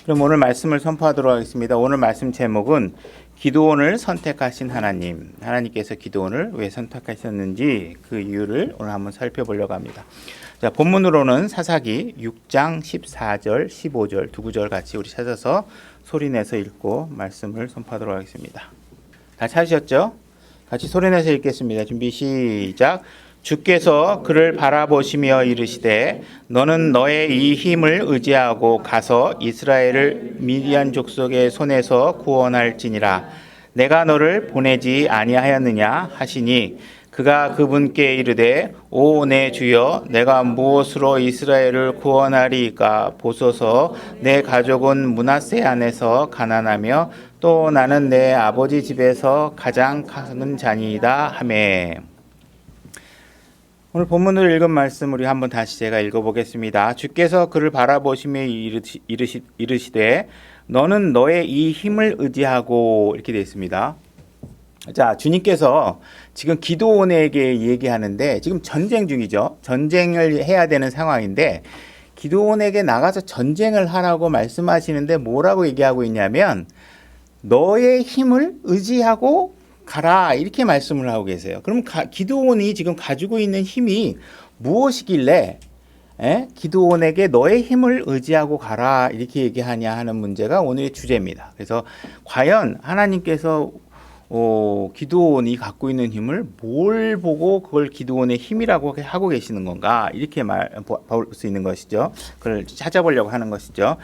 그럼 오늘 말씀을 선포하도록 하겠습니다. 오늘 말씀 제목은 기드온을 선택하신 하나님. 하나님께서 기드온을 왜 선택하셨는지 그 이유를 오늘 한번 살펴보려고 합니다. 자, 본문으로는 사사기 6장 14절, 15절 두 구절 같이 우리 찾아서 소리내서 읽고 말씀을 선포하도록 하겠습니다. 다 찾으셨죠? 같이 소리내서 읽겠습니다. 준비 시작. 주께서 그를 바라보시며 이르시되 너는 너의 이 힘을 의지하고 가서 이스라엘을 미디안 족속의 손에서 구원할지니라. 내가 너를 보내지 아니하였느냐 하시니 그가 그분께 이르되 오 내 주여 내가 무엇으로 이스라엘을 구원하리이까 보소서. 내 가족은 므낫세 안에서 가난하며 또 나는 내 아버지 집에서 가장 작은 자니이다 하매. 오늘 본문으로 읽은 말씀 우리 한번 다시 제가 읽어보겠습니다. 주께서 그를 바라보시며 이르시되 너는 너의 이 힘을 의지하고 이렇게 되어 있습니다. 자, 주님께서 지금 기드온에게 얘기하는데 지금 전쟁 중이죠. 전쟁을 해야 되는 상황인데 기드온에게 나가서 전쟁을 하라고 말씀하시는데 뭐라고 얘기하고 있냐면 너의 힘을 의지하고 가라 이렇게 말씀을 하고 계세요. 그럼 기드온이 지금 가지고 있는 힘이 무엇이길래 기드온에게 너의 힘을 의지하고 가라 이렇게 얘기하냐 하는 문제가 오늘의 주제입니다. 그래서 과연 하나님께서 기드온이 갖고 있는 힘을 뭘 보고 그걸 기드온의 힘이라고 하고 계시는 건가 이렇게 볼 수 있는 것이죠. 그걸 찾아보려고 하는 것이죠.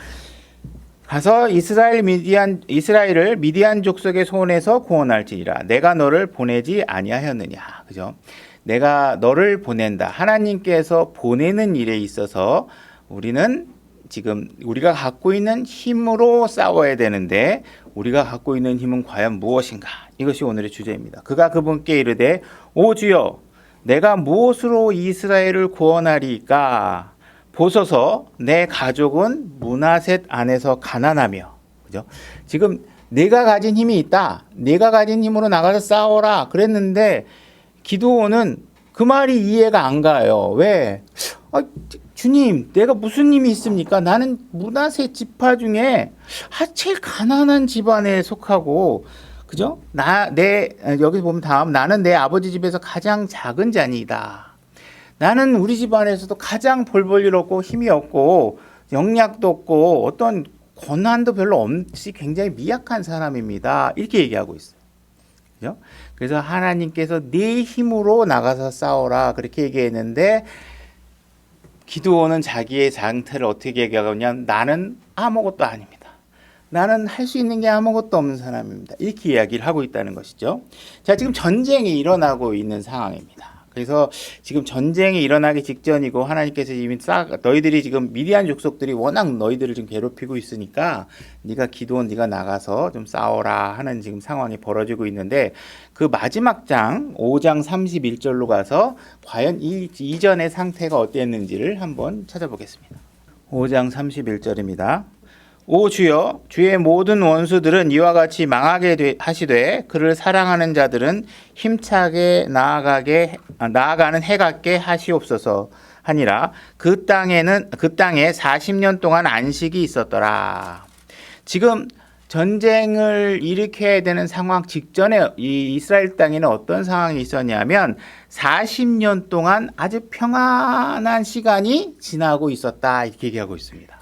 가서 이스라엘을 미디안 족속의 손에서 구원할지니라. 내가 너를 보내지 아니하였느냐. 그죠? 내가 너를 보낸다. 하나님께서 보내는 일에 있어서 우리는 지금 우리가 갖고 있는 힘으로 싸워야 되는데 우리가 갖고 있는 힘은 과연 무엇인가? 이것이 오늘의 주제입니다. 그가 그분께 이르되 오 주여 내가 무엇으로 이스라엘을 구원하리까? 보소서. 내 가족은 므낫셋 안에서 가난하며. 그죠? 지금 내가 가진 힘이 있다. 내가 가진 힘으로 나가서 싸워라 그랬는데 기드온은 그 말이 이해가 안 가요. 왜? 주님, 내가 무슨 힘이 있습니까? 나는 므낫셋 지파 중에 제일 가난한 집안에 속하고, 그죠? 여기 보면 다음, 나는 내 아버지 집에서 가장 작은 자니이다. 나는 우리 집안에서도 가장 볼 일 없고 힘이 없고 영약도 없고 어떤 권한도 별로 없이 굉장히 미약한 사람입니다. 이렇게 얘기하고 있어요. 그죠? 그래서 하나님께서 네 힘으로 나가서 싸워라 그렇게 얘기했는데 기드온은 자기의 상태를 어떻게 얘기하냐면 나는 아무것도 아닙니다. 나는 할 수 있는 게 아무것도 없는 사람입니다. 이렇게 이야기를 하고 있다는 것이죠. 자, 지금 전쟁이 일어나고 있는 상황입니다. 그래서 지금 전쟁이 일어나기 직전이고 하나님께서 이미 너희들이 지금 미디안 족속들이 워낙 너희들을 지금 괴롭히고 있으니까 네가 나가서 좀 싸워라 하는 지금 상황이 벌어지고 있는데 그 마지막 장 5장 31절로 가서 과연 이전의 상태가 어땠는지를 한번 찾아보겠습니다. 5장 31절입니다. 오 주여 주의 모든 원수들은 이와 같이 망하게 하시되 그를 사랑하는 자들은 힘차게 나아가는 해 같게 하시옵소서 하니라. 그 땅에 40년 동안 안식이 있었더라. 지금 전쟁을 일으켜야 되는 상황 직전에 이 이스라엘 땅에는 어떤 상황이 있었냐면 40년 동안 아주 평안한 시간이 지나고 있었다 이렇게 얘기하고 있습니다.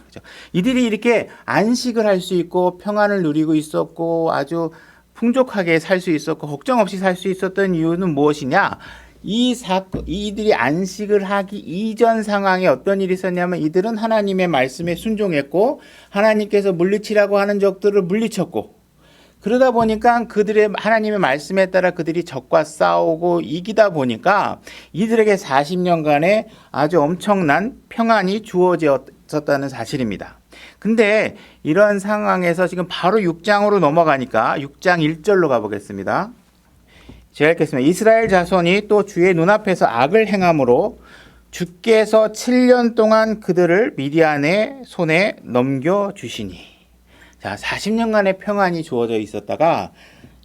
이들이 이렇게 안식을 할 수 있고 평안을 누리고 있었고 아주 풍족하게 살 수 있었고 걱정 없이 살 수 있었던 이유는 무엇이냐? 이들이 안식을 하기 이전 상황에 어떤 일이 있었냐면 이들은 하나님의 말씀에 순종했고 하나님께서 물리치라고 하는 적들을 물리쳤고 그러다 보니까 그들의 하나님의 말씀에 따라 그들이 적과 싸우고 이기다 보니까 이들에게 40년간의 아주 엄청난 평안이 주어졌다는 사실입니다. 근데 이런 상황에서 지금 바로 6장으로 넘어가니까 6장 1절로 가보겠습니다. 제가 읽겠습니다. 이스라엘 자손이 또 주의 눈앞에서 악을 행함으로 주께서 7년 동안 그들을 미디안의 손에 넘겨주시니. 자, 40년간의 평안이 주어져 있었다가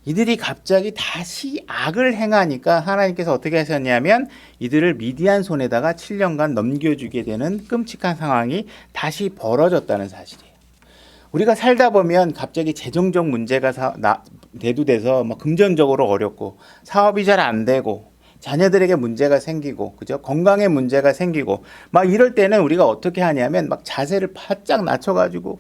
이들이 갑자기 다시 악을 행하니까 하나님께서 어떻게 하셨냐면 이들을 미디안 손에다가 7년간 넘겨주게 되는 끔찍한 상황이 다시 벌어졌다는 사실이에요. 우리가 살다 보면 갑자기 재정적 문제가 대두돼서 뭐 금전적으로 어렵고 사업이 잘 안 되고 자녀들에게 문제가 생기고 그죠? 건강에 문제가 생기고 막 이럴 때는 우리가 어떻게 하냐면 막 자세를 바짝 낮춰가지고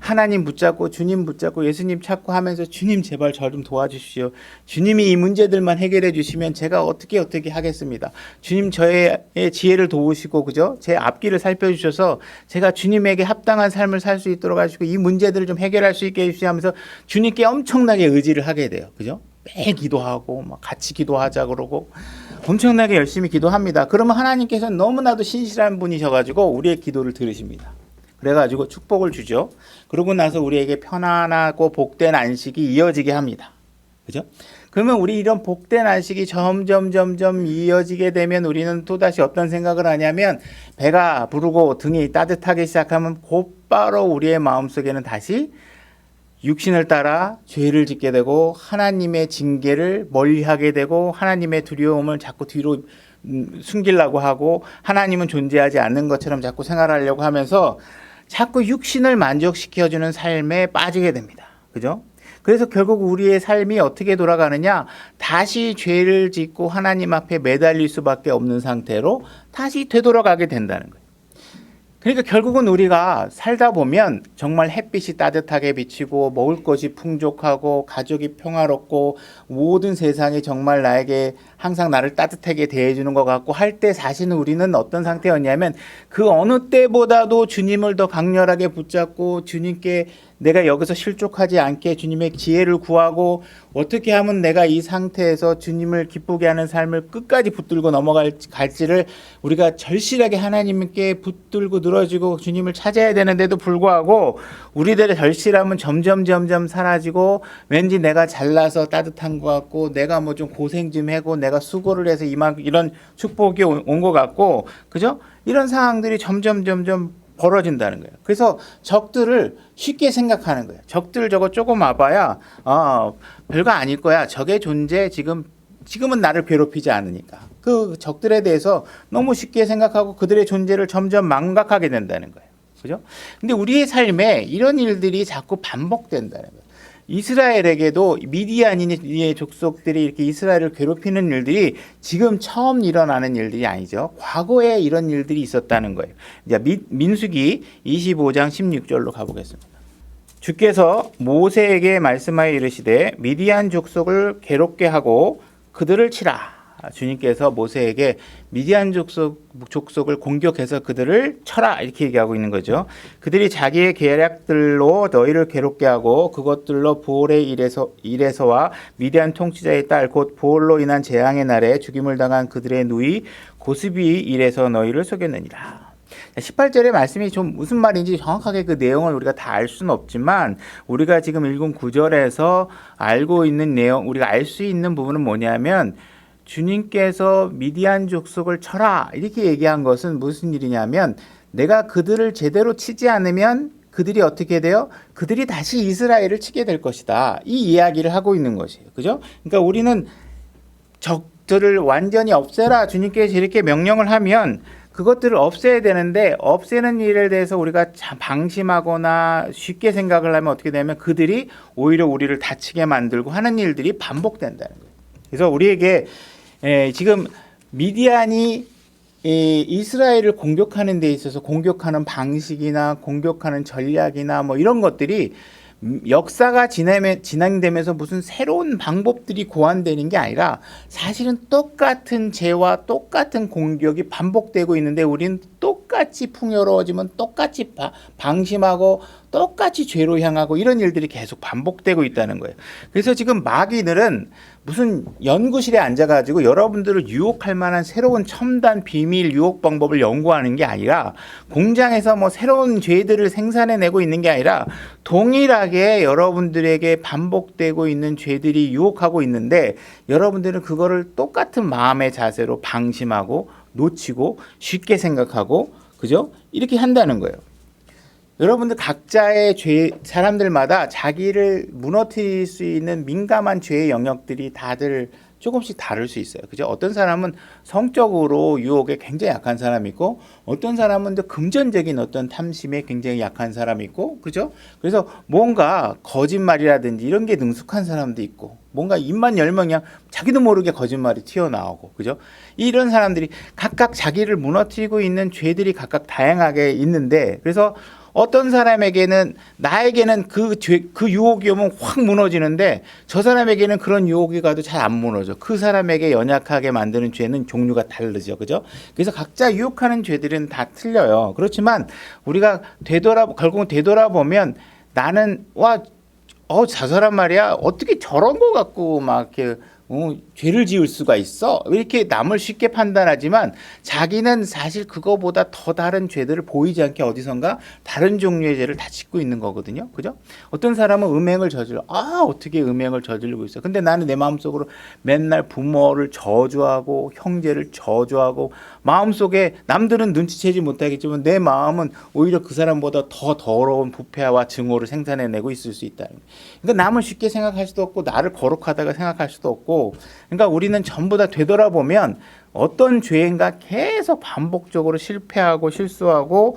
하나님 붙잡고 주님 붙잡고 예수님 찾고 하면서 주님 제발 저 좀 도와주십시오. 주님이 이 문제들만 해결해 주시면 제가 어떻게 하겠습니다. 주님 저의 지혜를 도우시고 그죠? 제 앞길을 살펴주셔서 제가 주님에게 합당한 삶을 살 수 있도록 하시고 이 문제들을 좀 해결할 수 있게 해주시고 하면서 주님께 엄청나게 의지를 하게 돼요. 그죠? 매일 기도하고 막 같이 기도하자 그러고 엄청나게 열심히 기도합니다. 그러면 하나님께서는 너무나도 신실한 분이셔가지고 우리의 기도를 들으십니다. 그래가지고 축복을 주죠. 그러고 나서 우리에게 편안하고 복된 안식이 이어지게 합니다. 그죠? 그러면 우리 이런 복된 안식이 점점 이어지게 되면 우리는 또다시 어떤 생각을 하냐면 배가 부르고 등이 따뜻하기 시작하면 곧바로 우리의 마음속에는 다시 육신을 따라 죄를 짓게 되고 하나님의 징계를 멀리하게 되고 하나님의 두려움을 자꾸 뒤로 숨기려고 하고 하나님은 존재하지 않는 것처럼 자꾸 생활하려고 하면서 자꾸 육신을 만족시켜주는 삶에 빠지게 됩니다. 그죠? 그래서 결국 우리의 삶이 어떻게 돌아가느냐? 다시 죄를 짓고 하나님 앞에 매달릴 수밖에 없는 상태로 다시 되돌아가게 된다는 거예요. 그러니까 결국은 우리가 살다 보면 정말 햇빛이 따뜻하게 비치고 먹을 것이 풍족하고 가족이 평화롭고 모든 세상이 정말 나에게 항상 나를 따뜻하게 대해주는 것 같고 할 때 사실은 우리는 어떤 상태였냐면 그 어느 때보다도 주님을 더 강렬하게 붙잡고 주님께 내가 여기서 실족하지 않게 주님의 지혜를 구하고 어떻게 하면 내가 이 상태에서 주님을 기쁘게 하는 삶을 끝까지 붙들고 넘어갈지를 우리가 절실하게 하나님께 붙들고 늘어지고 주님을 찾아야 되는데도 불구하고 우리들의 절실함은 점점 사라지고 왠지 내가 잘나서 따뜻한 것 같고 내가 뭐 좀 고생 좀 하고 내가 수고를 해서 이런 축복이 온 것 같고 그죠? 이런 상황들이 점점 벌어진다는 거예요. 그래서 적들을 쉽게 생각하는 거예요. 적들 저거 조금 와봐야 별거 아닐 거야. 적의 존재 지금은 나를 괴롭히지 않으니까. 그 적들에 대해서 너무 쉽게 생각하고 그들의 존재를 점점 망각하게 된다는 거예요. 그죠? 근데 우리의 삶에 이런 일들이 자꾸 반복된다는 거예요. 이스라엘에게도 미디안인의 족속들이 이렇게 이스라엘을 괴롭히는 일들이 지금 처음 일어나는 일들이 아니죠. 과거에 이런 일들이 있었다는 거예요. 이제 민수기 25장 16절로 가보겠습니다. 주께서 모세에게 말씀하여 이르시되 미디안 족속을 괴롭게 하고 그들을 치라. 주님께서 모세에게 미디안 족속을 공격해서 그들을 쳐라 이렇게 얘기하고 있는 거죠. 그들이 자기의 계략들로 너희를 괴롭게 하고 그것들로 부올의 일에서와 미디안 통치자의 딸 곧 부올로 인한 재앙의 날에 죽임을 당한 그들의 누이 고스비 일에서 너희를 속였느니라. 18절의 말씀이 좀 무슨 말인지 정확하게 그 내용을 우리가 다 알 수는 없지만 우리가 지금 읽은 9절에서 알고 있는 내용, 우리가 알 수 있는 부분은 뭐냐면 주님께서 미디안 족속을 쳐라 이렇게 얘기한 것은 무슨 일이냐면 내가 그들을 제대로 치지 않으면 그들이 어떻게 돼요? 그들이 다시 이스라엘을 치게 될 것이다. 이 이야기를 하고 있는 것이에요. 그죠? 그러니까 우리는 적들을 완전히 없애라 주님께서 이렇게 명령을 하면 그것들을 없애야 되는데 없애는 일에 대해서 우리가 방심하거나 쉽게 생각을 하면 어떻게 되냐면 그들이 오히려 우리를 다치게 만들고 하는 일들이 반복된다는 거예요. 그래서 우리에게 지금 미디안이 이스라엘을 공격하는 데 있어서 공격하는 방식이나 공격하는 전략이나 뭐 이런 것들이 역사가 진행되면서 무슨 새로운 방법들이 고안되는 게 아니라 사실은 똑같은 죄와 똑같은 공격이 반복되고 있는데 우리는 똑같이 풍요로워지면 똑같이 방심하고 똑같이 죄로 향하고 이런 일들이 계속 반복되고 있다는 거예요. 그래서 지금 마귀들은 무슨 연구실에 앉아가지고 여러분들을 유혹할 만한 새로운 첨단 비밀 유혹 방법을 연구하는 게 아니라 공장에서 뭐 새로운 죄들을 생산해내고 있는 게 아니라 동일하게 여러분들에게 반복되고 있는 죄들이 유혹하고 있는데 여러분들은 그거를 똑같은 마음의 자세로 방심하고 놓치고 쉽게 생각하고 그죠? 이렇게 한다는 거예요. 여러분들 각자의 사람들마다 자기를 무너뜨릴 수 있는 민감한 죄의 영역들이 다들 조금씩 다를 수 있어요. 그죠? 어떤 사람은 성적으로 유혹에 굉장히 약한 사람이 있고, 어떤 사람은 또 금전적인 어떤 탐심에 굉장히 약한 사람이 있고, 그죠? 그래서 뭔가 거짓말이라든지 이런 게 능숙한 사람도 있고, 뭔가 입만 열면 그냥 자기도 모르게 거짓말이 튀어나오고, 그죠? 이런 사람들이 각각 자기를 무너뜨리고 있는 죄들이 각각 다양하게 있는데, 그래서 어떤 사람에게는 나에게는 그 유혹이 오면 확 무너지는데 저 사람에게는 그런 유혹이 가도 잘 안 무너져. 그 사람에게 연약하게 만드는 죄는 종류가 다르죠. 그죠? 그래서 각자 유혹하는 죄들은 다 틀려요. 그렇지만 우리가 결국은 되돌아보면 나는 저 사람 말이야 어떻게 저런 거 갖고 막 이렇게 죄를 지을 수가 있어? 이렇게 남을 쉽게 판단하지만 자기는 사실 그거보다 더 다른 죄들을 보이지 않게 어디선가 다른 종류의 죄를 다 짓고 있는 거거든요. 그죠? 어떤 사람은 음행을 저질러. 어떻게 음행을 저지르고 있어? 근데 나는 내 마음속으로 맨날 부모를 저주하고 형제를 저주하고 마음속에 남들은 눈치채지 못하겠지만 내 마음은 오히려 그 사람보다 더 더러운 부패와 증오를 생산해내고 있을 수 있다는 거예요. 그러니까 남을 쉽게 생각할 수도 없고 나를 거룩하다고 생각할 수도 없고 그러니까 우리는 전부 다 되돌아보면 어떤 죄인가 계속 반복적으로 실패하고 실수하고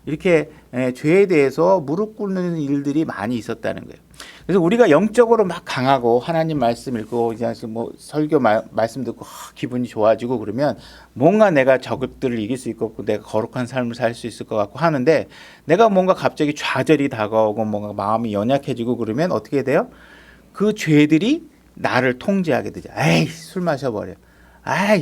이렇게 죄에 대해서 무릎 꿇는 일들이 많이 있었다는 거예요. 그래서 우리가 영적으로 막 강하고 하나님 말씀 읽고 이제 뭐 설교 말씀 듣고 기분이 좋아지고 그러면 뭔가 내가 적들을 이길 수 있고 내가 거룩한 삶을 살 수 있을 것 같고 하는데 내가 뭔가 갑자기 좌절이 다가오고 뭔가 마음이 연약해지고 그러면 어떻게 돼요? 그 죄들이 나를 통제하게 되죠. 에이, 술 마셔버려. 아이,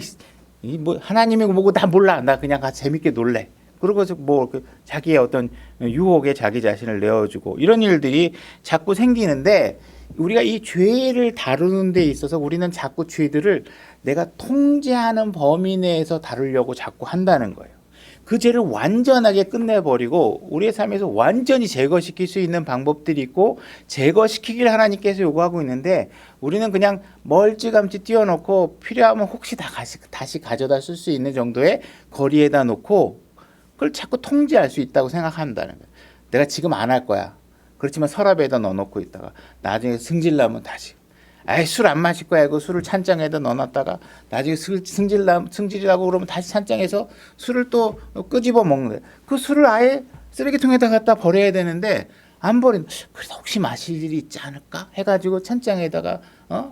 뭐 하나님이 뭐고 다 몰라. 나 그냥 재밌게 놀래. 그리고 뭐 자기의 어떤 유혹에 자기 자신을 내어주고 이런 일들이 자꾸 생기는데 우리가 이 죄를 다루는 데 있어서 우리는 자꾸 죄들을 내가 통제하는 범위 내에서 다루려고 자꾸 한다는 거예요. 그 죄를 완전하게 끝내버리고 우리의 삶에서 완전히 제거시킬 수 있는 방법들이 있고 제거시키길 하나님께서 요구하고 있는데 우리는 그냥 멀찌감치 띄워놓고 필요하면 혹시 다시 가져다 쓸 수 있는 정도의 거리에다 놓고 그걸 자꾸 통제할 수 있다고 생각한다는 거예요. 내가 지금 안 할 거야. 그렇지만 서랍에다 넣어놓고 있다가 나중에 승질나면 다시 술 안 마실 거야 하고 술을 찬장에다 넣어놨다가 나중에 승질나고 그러면 다시 찬장에서 술을 또 끄집어 먹는 거예요. 그 술을 아예 쓰레기통에다 갖다 버려야 되는데 안 버린. 그래서 혹시 마실 일이 있지 않을까 해가지고 찬장에다가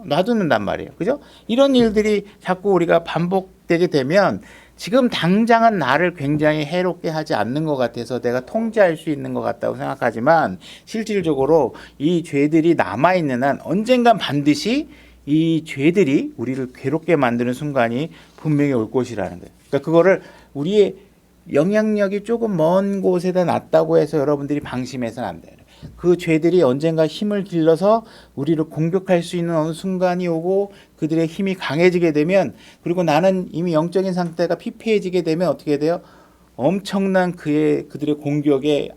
놔두는단 말이에요. 그죠? 이런 일들이 자꾸 우리가 반복되게 되면 지금 당장은 나를 굉장히 해롭게 하지 않는 것 같아서 내가 통제할 수 있는 것 같다고 생각하지만 실질적으로 이 죄들이 남아있는 한 언젠간 반드시 이 죄들이 우리를 괴롭게 만드는 순간이 분명히 올 것이라는 거예요. 그러니까 그거를 우리의 영향력이 조금 먼 곳에다 놨다고 해서 여러분들이 방심해서는 안 돼요. 그 죄들이 언젠가 힘을 길러서 우리를 공격할 수 있는 어느 순간이 오고 그들의 힘이 강해지게 되면 그리고 나는 이미 영적인 상태가 피폐해지게 되면 어떻게 돼요? 엄청난 그들의 공격에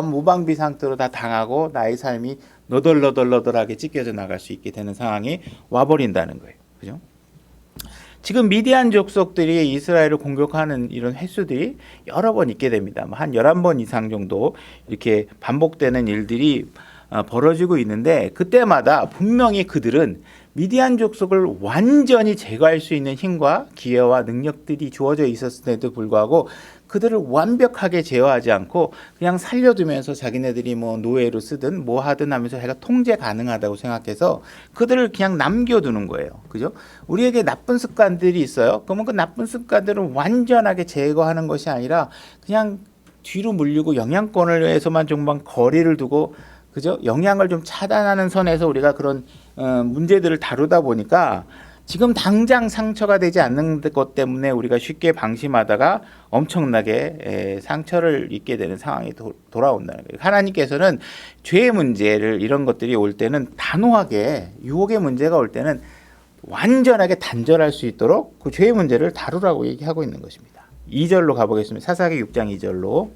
무방비 상태로 다 당하고 나의 삶이 너덜너덜하게 찢겨져 나갈 수 있게 되는 상황이 와버린다는 거예요. 그죠? 지금 미디안 족속들이 이스라엘을 공격하는 이런 횟수들이 여러 번 있게 됩니다. 한 11번 이상 정도 이렇게 반복되는 일들이 벌어지고 있는데 그때마다 분명히 그들은 미디안 족속을 완전히 제거할 수 있는 힘과 기회와 능력들이 주어져 있었음에도 불구하고 그들을 완벽하게 제어하지 않고 그냥 살려두면서 자기네들이 뭐 노예로 쓰든 뭐 하든 하면서 자기가 통제 가능하다고 생각해서 그들을 그냥 남겨두는 거예요. 그죠? 우리에게 나쁜 습관들이 있어요. 그러면 그 나쁜 습관들을 완전하게 제거하는 것이 아니라 그냥 뒤로 물리고 영향권을 위해서만 좀만 거리를 두고 그죠? 영향을 좀 차단하는 선에서 우리가 그런 문제들을 다루다 보니까 지금 당장 상처가 되지 않는 것 때문에 우리가 쉽게 방심하다가 엄청나게 상처를 입게 되는 상황이 돌아온다는 거예요. 하나님께서는 죄의 문제를 이런 것들이 올 때는 단호하게 유혹의 문제가 올 때는 완전하게 단절할 수 있도록 그 죄의 문제를 다루라고 얘기하고 있는 것입니다. 2절로 가보겠습니다. 사사기 6장 2절로.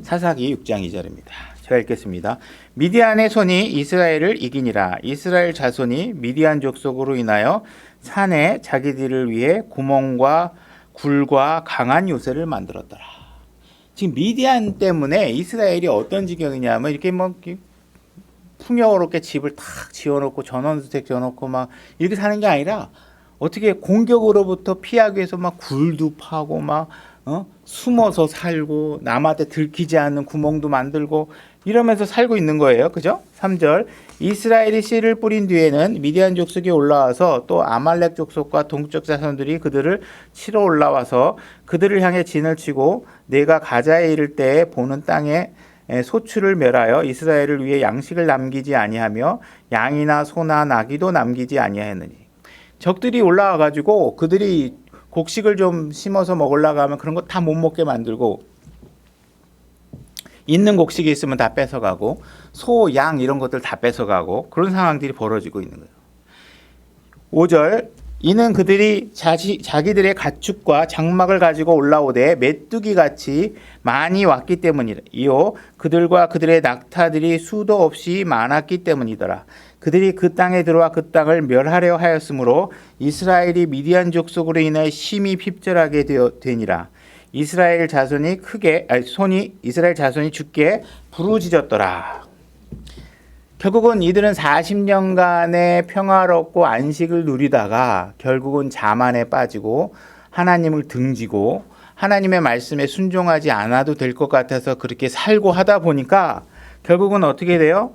사사기 6장 2절입니다. 제가 읽겠습니다. 미디안의 손이 이스라엘을 이기니라. 이스라엘 자손이 미디안 족속으로 인하여 산에 자기들을 위해 구멍과 굴과 강한 요새를 만들었더라. 지금 미디안 때문에 이스라엘이 어떤 지경이냐면 이렇게 뭐 풍요롭게 집을 탁 지어놓고 전원주택 지어놓고 막 이렇게 사는 게 아니라 어떻게 공격으로부터 피하기 위해서 막 굴도 파고 막 숨어서 살고 남한테 들키지 않는 구멍도 만들고 이러면서 살고 있는 거예요. 그죠? 3절 이스라엘이 씨를 뿌린 뒤에는 미디안 족속이 올라와서 또 아말렉 족속과 동쪽 자손들이 그들을 치러 올라와서 그들을 향해 진을 치고 내가 가자에 이를 때에 보는 땅에 소출을 멸하여 이스라엘을 위해 양식을 남기지 아니하며 양이나 소나 나귀도 남기지 아니하였느니 적들이 올라와 가지고 그들이 곡식을 좀 심어서 먹으려고 하면 그런 거 다 못 먹게 만들고 있는 곡식이 있으면 다 뺏어가고 소, 양 이런 것들 다 뺏어가고 그런 상황들이 벌어지고 있는 거예요. 5절 이는 그들이 자기들의 가축과 장막을 가지고 올라오되 메뚜기 같이 많이 왔기 때문이요 그들과 그들의 낙타들이 수도 없이 많았기 때문이더라. 그들이 그 땅에 들어와 그 땅을 멸하려 하였으므로 이스라엘이 미디안 족속으로 인하여 심히 핍절하게 되니라. 이스라엘 자손이 죽게 부르짖었더라. 결국은 이들은 40년간의 평화롭고 안식을 누리다가 결국은 자만에 빠지고 하나님을 등지고 하나님의 말씀에 순종하지 않아도 될 것 같아서 그렇게 살고 하다 보니까 결국은 어떻게 돼요?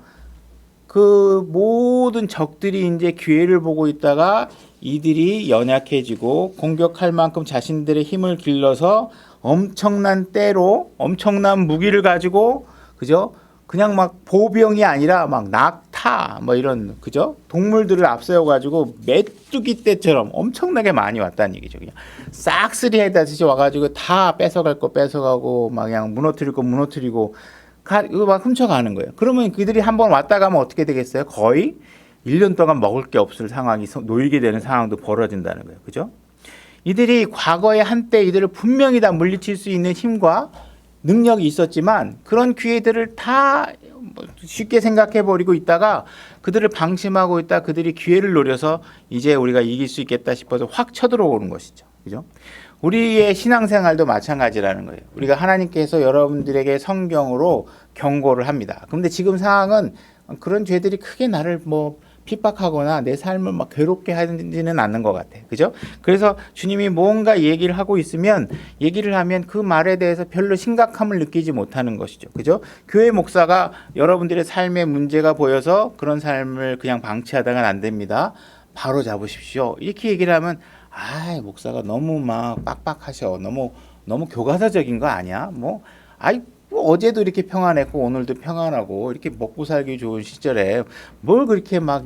그 모든 적들이 이제 기회를 보고 있다가 이들이 연약해지고 공격할 만큼 자신들의 힘을 길러서 엄청난 때로 엄청난 무기를 가지고 그죠? 그냥 막 보병이 아니라 막 낙타 뭐 이런 그죠? 동물들을 앞세워 가지고 메뚜기 떼처럼 엄청나게 많이 왔다는 얘기죠. 그냥 싹쓸이 해다듯이 와가지고 다 뺏어갈 거 뺏어가고 막 그냥 무너뜨릴 거 무너뜨리고 이거 막 훔쳐가는 거예요. 그러면 그들이 한번 왔다 가면 어떻게 되겠어요? 거의 1년 동안 먹을 게 없을 상황이 놓이게 되는 상황도 벌어진다는 거예요. 그죠? 이들이 과거에 한때 이들을 분명히 다 물리칠 수 있는 힘과 능력이 있었지만 그런 기회들을 다 쉽게 생각해 버리고 있다가 그들을 방심하고 있다 그들이 기회를 노려서 이제 우리가 이길 수 있겠다 싶어서 확 쳐들어오는 것이죠. 그죠? 우리의 신앙생활도 마찬가지라는 거예요. 우리가 하나님께서 여러분들에게 성경으로 경고를 합니다. 그런데 지금 상황은 그런 죄들이 크게 나를 핍박하거나 내 삶을 막 괴롭게 하지는 않는 것 같아. 그죠? 그래서 주님이 뭔가 얘기를 하고 있으면 얘기를 하면 그 말에 대해서 별로 심각함을 느끼지 못하는 것이죠. 그죠? 교회 목사가 여러분들의 삶에 문제가 보여서 그런 삶을 그냥 방치하다가는 안 됩니다. 바로 잡으십시오. 이렇게 얘기를 하면 목사가 너무 막 빡빡하셔. 너무 교과서적인 거 아니야? 어제도 이렇게 평안했고 오늘도 평안하고 이렇게 먹고 살기 좋은 시절에 뭘 그렇게 막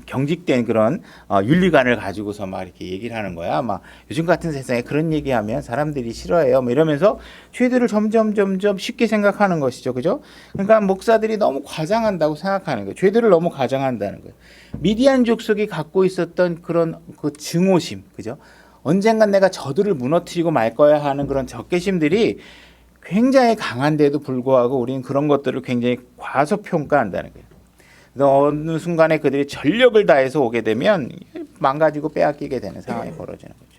경직된 그런 윤리관을 가지고서 막 이렇게 얘기를 하는 거야. 막 요즘 같은 세상에 그런 얘기하면 사람들이 싫어해요. 이러면서 죄들을 점점 쉽게 생각하는 것이죠. 그죠? 그러니까 목사들이 너무 과장한다고 생각하는 거예요. 죄들을 너무 과장한다는 거예요. 미디안 족속이 갖고 있었던 그런 그 증오심, 그죠? 언젠간 내가 저들을 무너뜨리고 말 거야 하는 그런 적개심들이 굉장히 강한데도 불구하고 우리는 그런 것들을 굉장히 과소평가한다는 거예요. 그래서 어느 순간에 그들이 전력을 다해서 오게 되면 망가지고 빼앗기게 되는 상황이 벌어지는 거죠.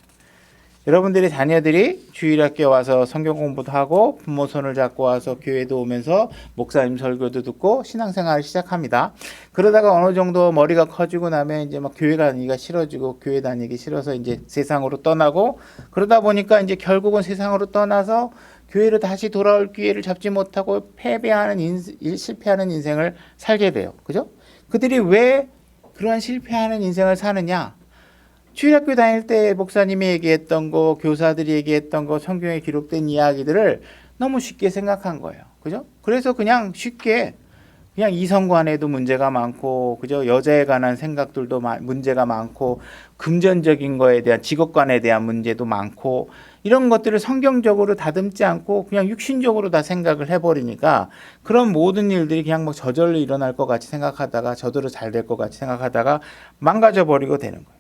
여러분들의 자녀들이 주일학교에 와서 성경 공부도 하고 부모 손을 잡고 와서 교회도 오면서 목사님 설교도 듣고 신앙생활을 시작합니다. 그러다가 어느 정도 머리가 커지고 나면 이제 막 교회 다니기가 싫어지고 교회 다니기 싫어서 이제 세상으로 떠나고 그러다 보니까 이제 결국은 세상으로 떠나서 교회로 다시 돌아올 기회를 잡지 못하고 실패하는 인생을 살게 돼요. 그죠? 그들이 왜 그러한 실패하는 인생을 사느냐? 주일학교 다닐 때 목사님이 얘기했던 거, 교사들이 얘기했던 거, 성경에 기록된 이야기들을 너무 쉽게 생각한 거예요. 그죠? 그래서 그냥 쉽게 그냥 이성관에도 문제가 많고, 그죠? 여자에 관한 생각들도 문제가 많고, 금전적인 거에 대한 직업관에 대한 문제도 많고, 이런 것들을 성경적으로 다듬지 않고 그냥 육신적으로 다 생각을 해버리니까 그런 모든 일들이 그냥 저절로 일어날 것 같이 생각하다가 저절로 잘 될 것 같이 생각하다가 망가져 버리고 되는 거예요.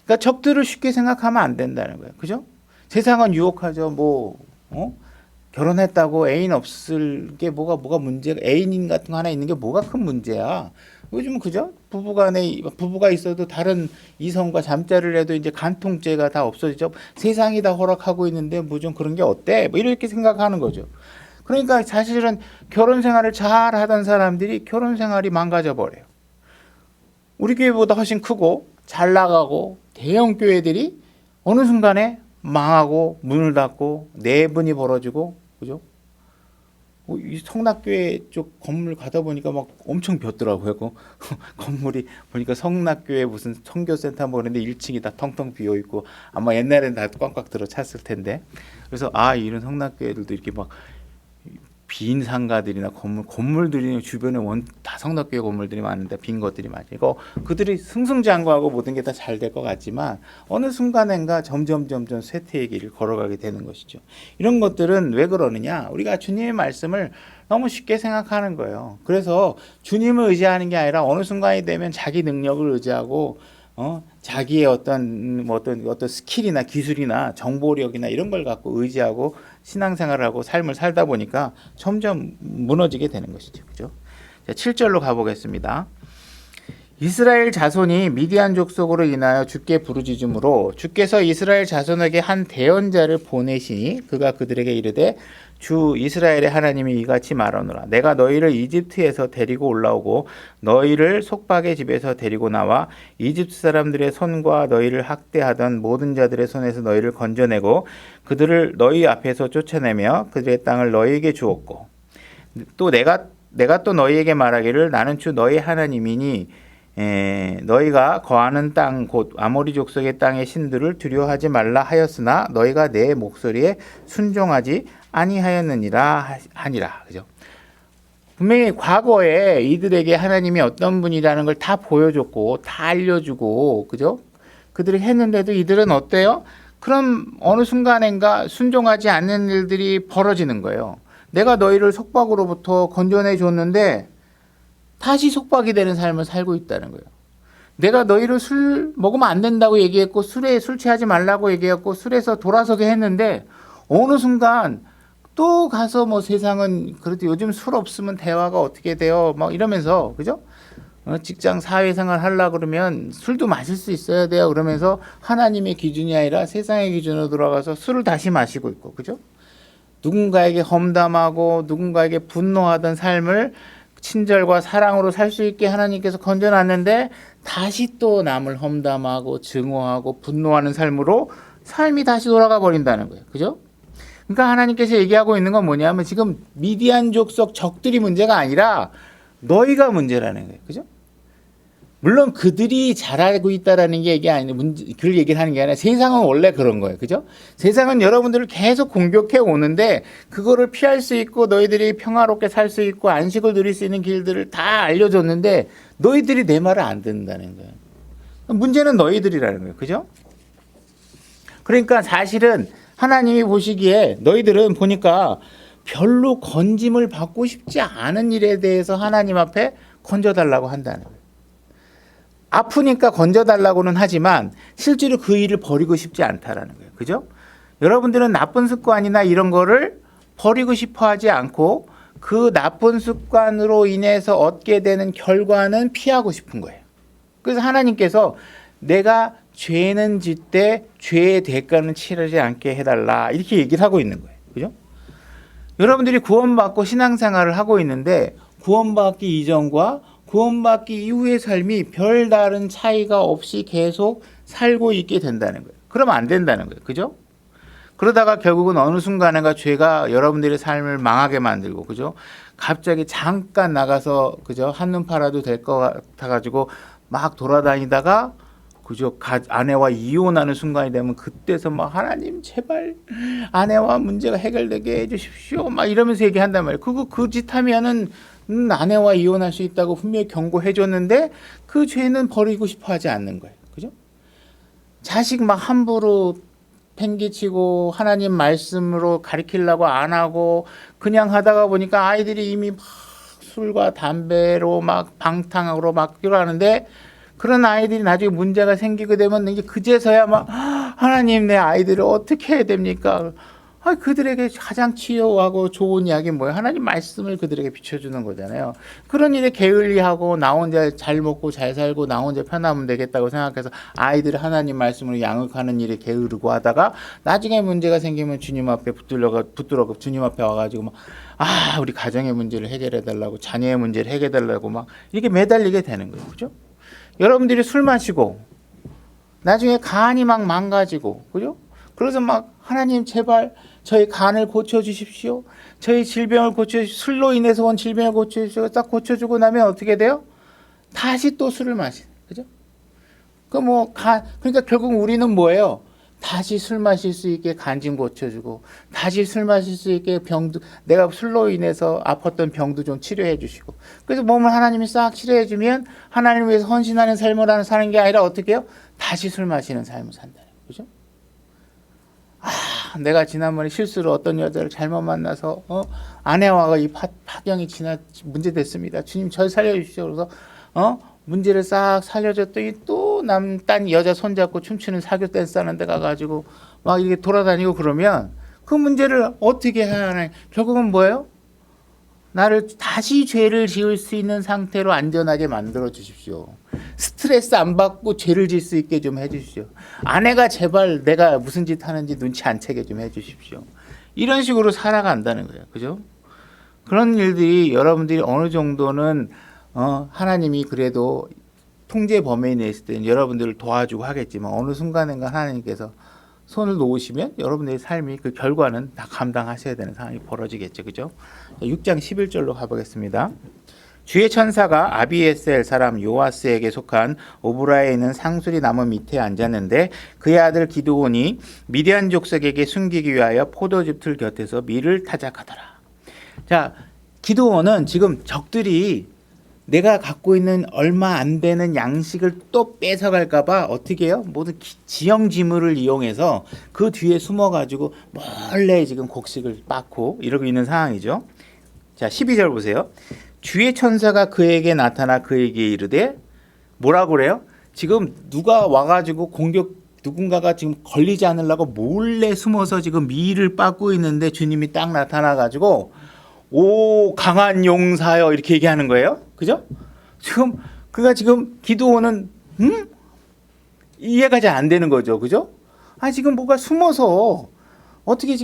그러니까 적들을 쉽게 생각하면 안 된다는 거예요. 그죠? 세상은 유혹하죠. 결혼했다고 애인 없을 게 뭐가 문제가, 애인 같은 거 하나 있는 게 뭐가 큰 문제야. 요즘은 그죠? 부부가 있어도 다른 이성과 잠자리를 해도 이제 간통죄가 다 없어지죠. 세상이 다 허락하고 있는데 뭐 좀 그런 게 어때? 이렇게 생각하는 거죠. 그러니까 사실은 결혼 생활을 잘 하던 사람들이 결혼 생활이 망가져 버려요. 우리 교회보다 훨씬 크고 잘 나가고 대형 교회들이 어느 순간에 망하고 문을 닫고 내분이 벌어지고, 그죠? 이 성락교회 쪽 건물 가다 보니까 막 엄청 bi었더라고요. 그 건물이 보니까 성락교회 무슨 선교센터 보는데 1층이 다 텅텅 비어 있고 아마 옛날엔 다 꽉꽉 들어 찼을 텐데. 그래서 이런 성락교회들도 이렇게 막 빈 상가들이나 건물들이 주변에 다 성락교회 건물들이 많은데 빈 것들이 많아요. 이거 그들이 승승장구하고 모든 게 다 잘 될 것 같지만 어느 순간엔가 점점 쇠퇴의 길을 걸어가게 되는 것이죠. 이런 것들은 왜 그러느냐? 우리가 주님의 말씀을 너무 쉽게 생각하는 거예요. 그래서 주님을 의지하는 게 아니라 어느 순간이 되면 자기 능력을 의지하고 자기의 어떤 스킬이나 기술이나 정보력이나 이런 걸 갖고 의지하고 신앙생활을 하고 삶을 살다 보니까 점점 무너지게 되는 것이죠. 그죠? 자, 7절로 가보겠습니다. 이스라엘 자손이 미디안 족속으로 인하여 주께 부르짖음으로 주께서 이스라엘 자손에게 한 대언자를 보내시니 그가 그들에게 이르되 주 이스라엘의 하나님이 이같이 말하노라. 내가 너희를 이집트에서 데리고 올라오고 너희를 속박의 집에서 데리고 나와 이집트 사람들의 손과 너희를 학대하던 모든 자들의 손에서 너희를 건져내고 그들을 너희 앞에서 쫓아내며 그들의 땅을 너희에게 주었고 또 내가 또 너희에게 말하기를 나는 주 너희 하나님이니 너희가 거하는 땅 곧 아모리 족속의 땅의 신들을 두려워하지 말라 하였으나 너희가 내 목소리에 순종하지 아니하였느니라 하니라. 그죠? 분명히 과거에 이들에게 하나님이 어떤 분이라는 걸 다 보여줬고 다 알려주고, 그죠? 그들이 했는데도 이들은 어때요? 그럼 어느 순간인가 순종하지 않는 일들이 벌어지는 거예요. 내가 너희를 속박으로부터 건져내 줬는데 다시 속박이 되는 삶을 살고 있다는 거예요. 내가 너희를 술 먹으면 안 된다고 얘기했고 술 취하지 말라고 얘기했고 술에서 돌아서게 했는데 어느 순간 또 가서 세상은 그래도 요즘 술 없으면 대화가 어떻게 돼요? 막 이러면서, 그죠? 직장 사회생활 하려고 그러면 술도 마실 수 있어야 돼요. 그러면서 하나님의 기준이 아니라 세상의 기준으로 돌아가서 술을 다시 마시고 있고, 그죠? 누군가에게 험담하고 누군가에게 분노하던 삶을 친절과 사랑으로 살 수 있게 하나님께서 건져놨는데 다시 또 남을 험담하고 증오하고 분노하는 삶으로 삶이 다시 돌아가 버린다는 거예요. 그죠? 그러니까 하나님께서 얘기하고 있는 건 뭐냐면 지금 미디안 족속 적들이 문제가 아니라 너희가 문제라는 거예요. 그죠? 물론 그들이 잘하고 있다라는 게 얘기 아니라 그걸 얘기를 하는 게 아니라 세상은 원래 그런 거예요. 그죠? 세상은 여러분들을 계속 공격해 오는데 그거를 피할 수 있고 너희들이 평화롭게 살 수 있고 안식을 누릴 수 있는 길들을 다 알려줬는데 너희들이 내 말을 안 듣는다는 거예요. 문제는 너희들이라는 거예요. 그죠? 그러니까 사실은 하나님이 보시기에 너희들은 보니까 별로 건짐을 받고 싶지 않은 일에 대해서 하나님 앞에 건져달라고 한다는 거예요. 아프니까 건져달라고는 하지만 실제로 그 일을 버리고 싶지 않다라는 거예요. 그죠? 여러분들은 나쁜 습관이나 이런 거를 버리고 싶어 하지 않고 그 나쁜 습관으로 인해서 얻게 되는 결과는 피하고 싶은 거예요. 그래서 하나님께서 내가 죄는 짓되 죄의 대가는 치르지 않게 해달라 이렇게 얘기를 하고 있는 거예요. 그죠? 여러분들이 구원받고 신앙생활을 하고 있는데 구원받기 이전과 구원받기 이후의 삶이 별다른 차이가 없이 계속 살고 있게 된다는 거예요. 그러면 안 된다는 거예요. 그죠? 그러다가 결국은 어느 순간인가 죄가 여러분들의 삶을 망하게 만들고, 그죠? 갑자기 잠깐 나가서, 그죠? 한눈 팔아도 될 것 같아가지고 막 돌아다니다가, 그죠? 아내와 이혼하는 순간이 되면 그때서 막 하나님 제발 아내와 문제가 해결되게 해주십시오. 막 이러면서 얘기한단 말이에요. 그 짓 하면은 아내와 이혼할 수 있다고 분명히 경고해 줬는데 그 죄는 버리고 싶어 하지 않는 거예요. 그죠? 자식 막 함부로 팽개치고 하나님 말씀으로 가르치려고 안 하고 그냥 하다가 보니까 아이들이 이미 막 술과 담배로 막 방탕으로 막 뛰어가는데 그런 아이들이 나중에 문제가 생기게 되면 이제 그제서야 막 하나님 내 아이들을 어떻게 해야 됩니까? 그들에게 가장 치유하고 좋은 이야기 뭐예요? 하나님 말씀을 그들에게 비춰주는 거잖아요. 그런 일에 게을리하고 나 혼자 잘 먹고 잘 살고 나 혼자 편하면 되겠다고 생각해서 아이들을 하나님 말씀으로 양육하는 일에 게으르고 하다가 나중에 문제가 생기면 주님 앞에 붙들어가 주님 앞에 와가지고 막 우리 가정의 문제를 해결해 달라고, 자녀의 문제를 해결해 달라고 막 이렇게 매달리게 되는 거예요. 그죠? 여러분들이 술 마시고 나중에 간이 막 망가지고, 그죠? 그래서 막 하나님 제발 저희 간을 고쳐 주십시오. 저희 질병을 고쳐 주십시오. 술로 인해서 온 질병을 고쳐 주십시오. 딱 고쳐 주고 나면 어떻게 돼요? 다시 또 술을 마시는. 그죠? 그러니까 결국 우리는 뭐예요? 다시 술 마실 수 있게 간 좀 고쳐주고, 다시 술 마실 수 있게 내가 술로 인해서 아팠던 병도 좀 치료해 주시고. 그래서 몸을 하나님이 싹 치료해 주면 하나님을 위해서 헌신하는 삶을 사는 게 아니라 어떻게 해요? 다시 술 마시는 삶을 산다. 그죠? 내가 지난번에 실수로 어떤 여자를 잘못 만나서 아내와 이 파경이 문제됐습니다. 주님 절 살려주십시오. 그래서 문제를 싹 살려줬더니 또 딴 여자 손잡고 춤추는 사교 댄스 하는 데 가가지고 막 이렇게 돌아다니고 그러면 그 문제를 어떻게 해야 하나? 결국은 뭐예요? 나를 다시 죄를 지을 수 있는 상태로 안전하게 만들어 주십시오. 스트레스 안 받고 죄를 지을 수 있게 좀 해주십시오. 아내가 제발 내가 무슨 짓 하는지 눈치 안 채게 좀 해주십시오. 이런 식으로 살아간다는 거예요. 그죠? 그런 일들이 여러분들이 어느 정도는 하나님이 그래도 통제 범위 내에 있을 때는 여러분들을 도와주고 하겠지만 어느 순간인가 하나님께서 손을 놓으시면 여러분들의 삶이 그 결과는 다 감당하셔야 되는 상황이 벌어지겠죠. 그죠? 6장 11절로 가보겠습니다. 주의 천사가 아비에셀 사람 요아스에게 속한 오브라에 있는 상수리 나무 밑에 앉았는데 그의 아들 기드온이 미디안 족속에게 숨기기 위하여 포도즙 틀 곁에서 밀을 타작하더라. 자, 기드온은 지금 적들이 내가 갖고 있는 얼마 안 되는 양식을 또 뺏어갈까봐 어떻게 해요? 모든 지형지물을 이용해서 그 뒤에 숨어가지고 몰래 지금 곡식을 빻고 이러고 있는 상황이죠. 자, 12절 보세요. 주의 천사가 그에게 나타나 그에게 이르되 뭐라고 그래요? 지금 누가 와가지고 누군가가 지금 걸리지 않으려고 몰래 숨어서 지금 밀을 빻고 있는데 주님이 딱 나타나가지고 오 강한 용사여 이렇게 얘기하는 거예요. 그죠? 지금 기드온은 이해가 잘 안 되는 거죠. 그죠? 지금 뭐가 숨어서 어떻게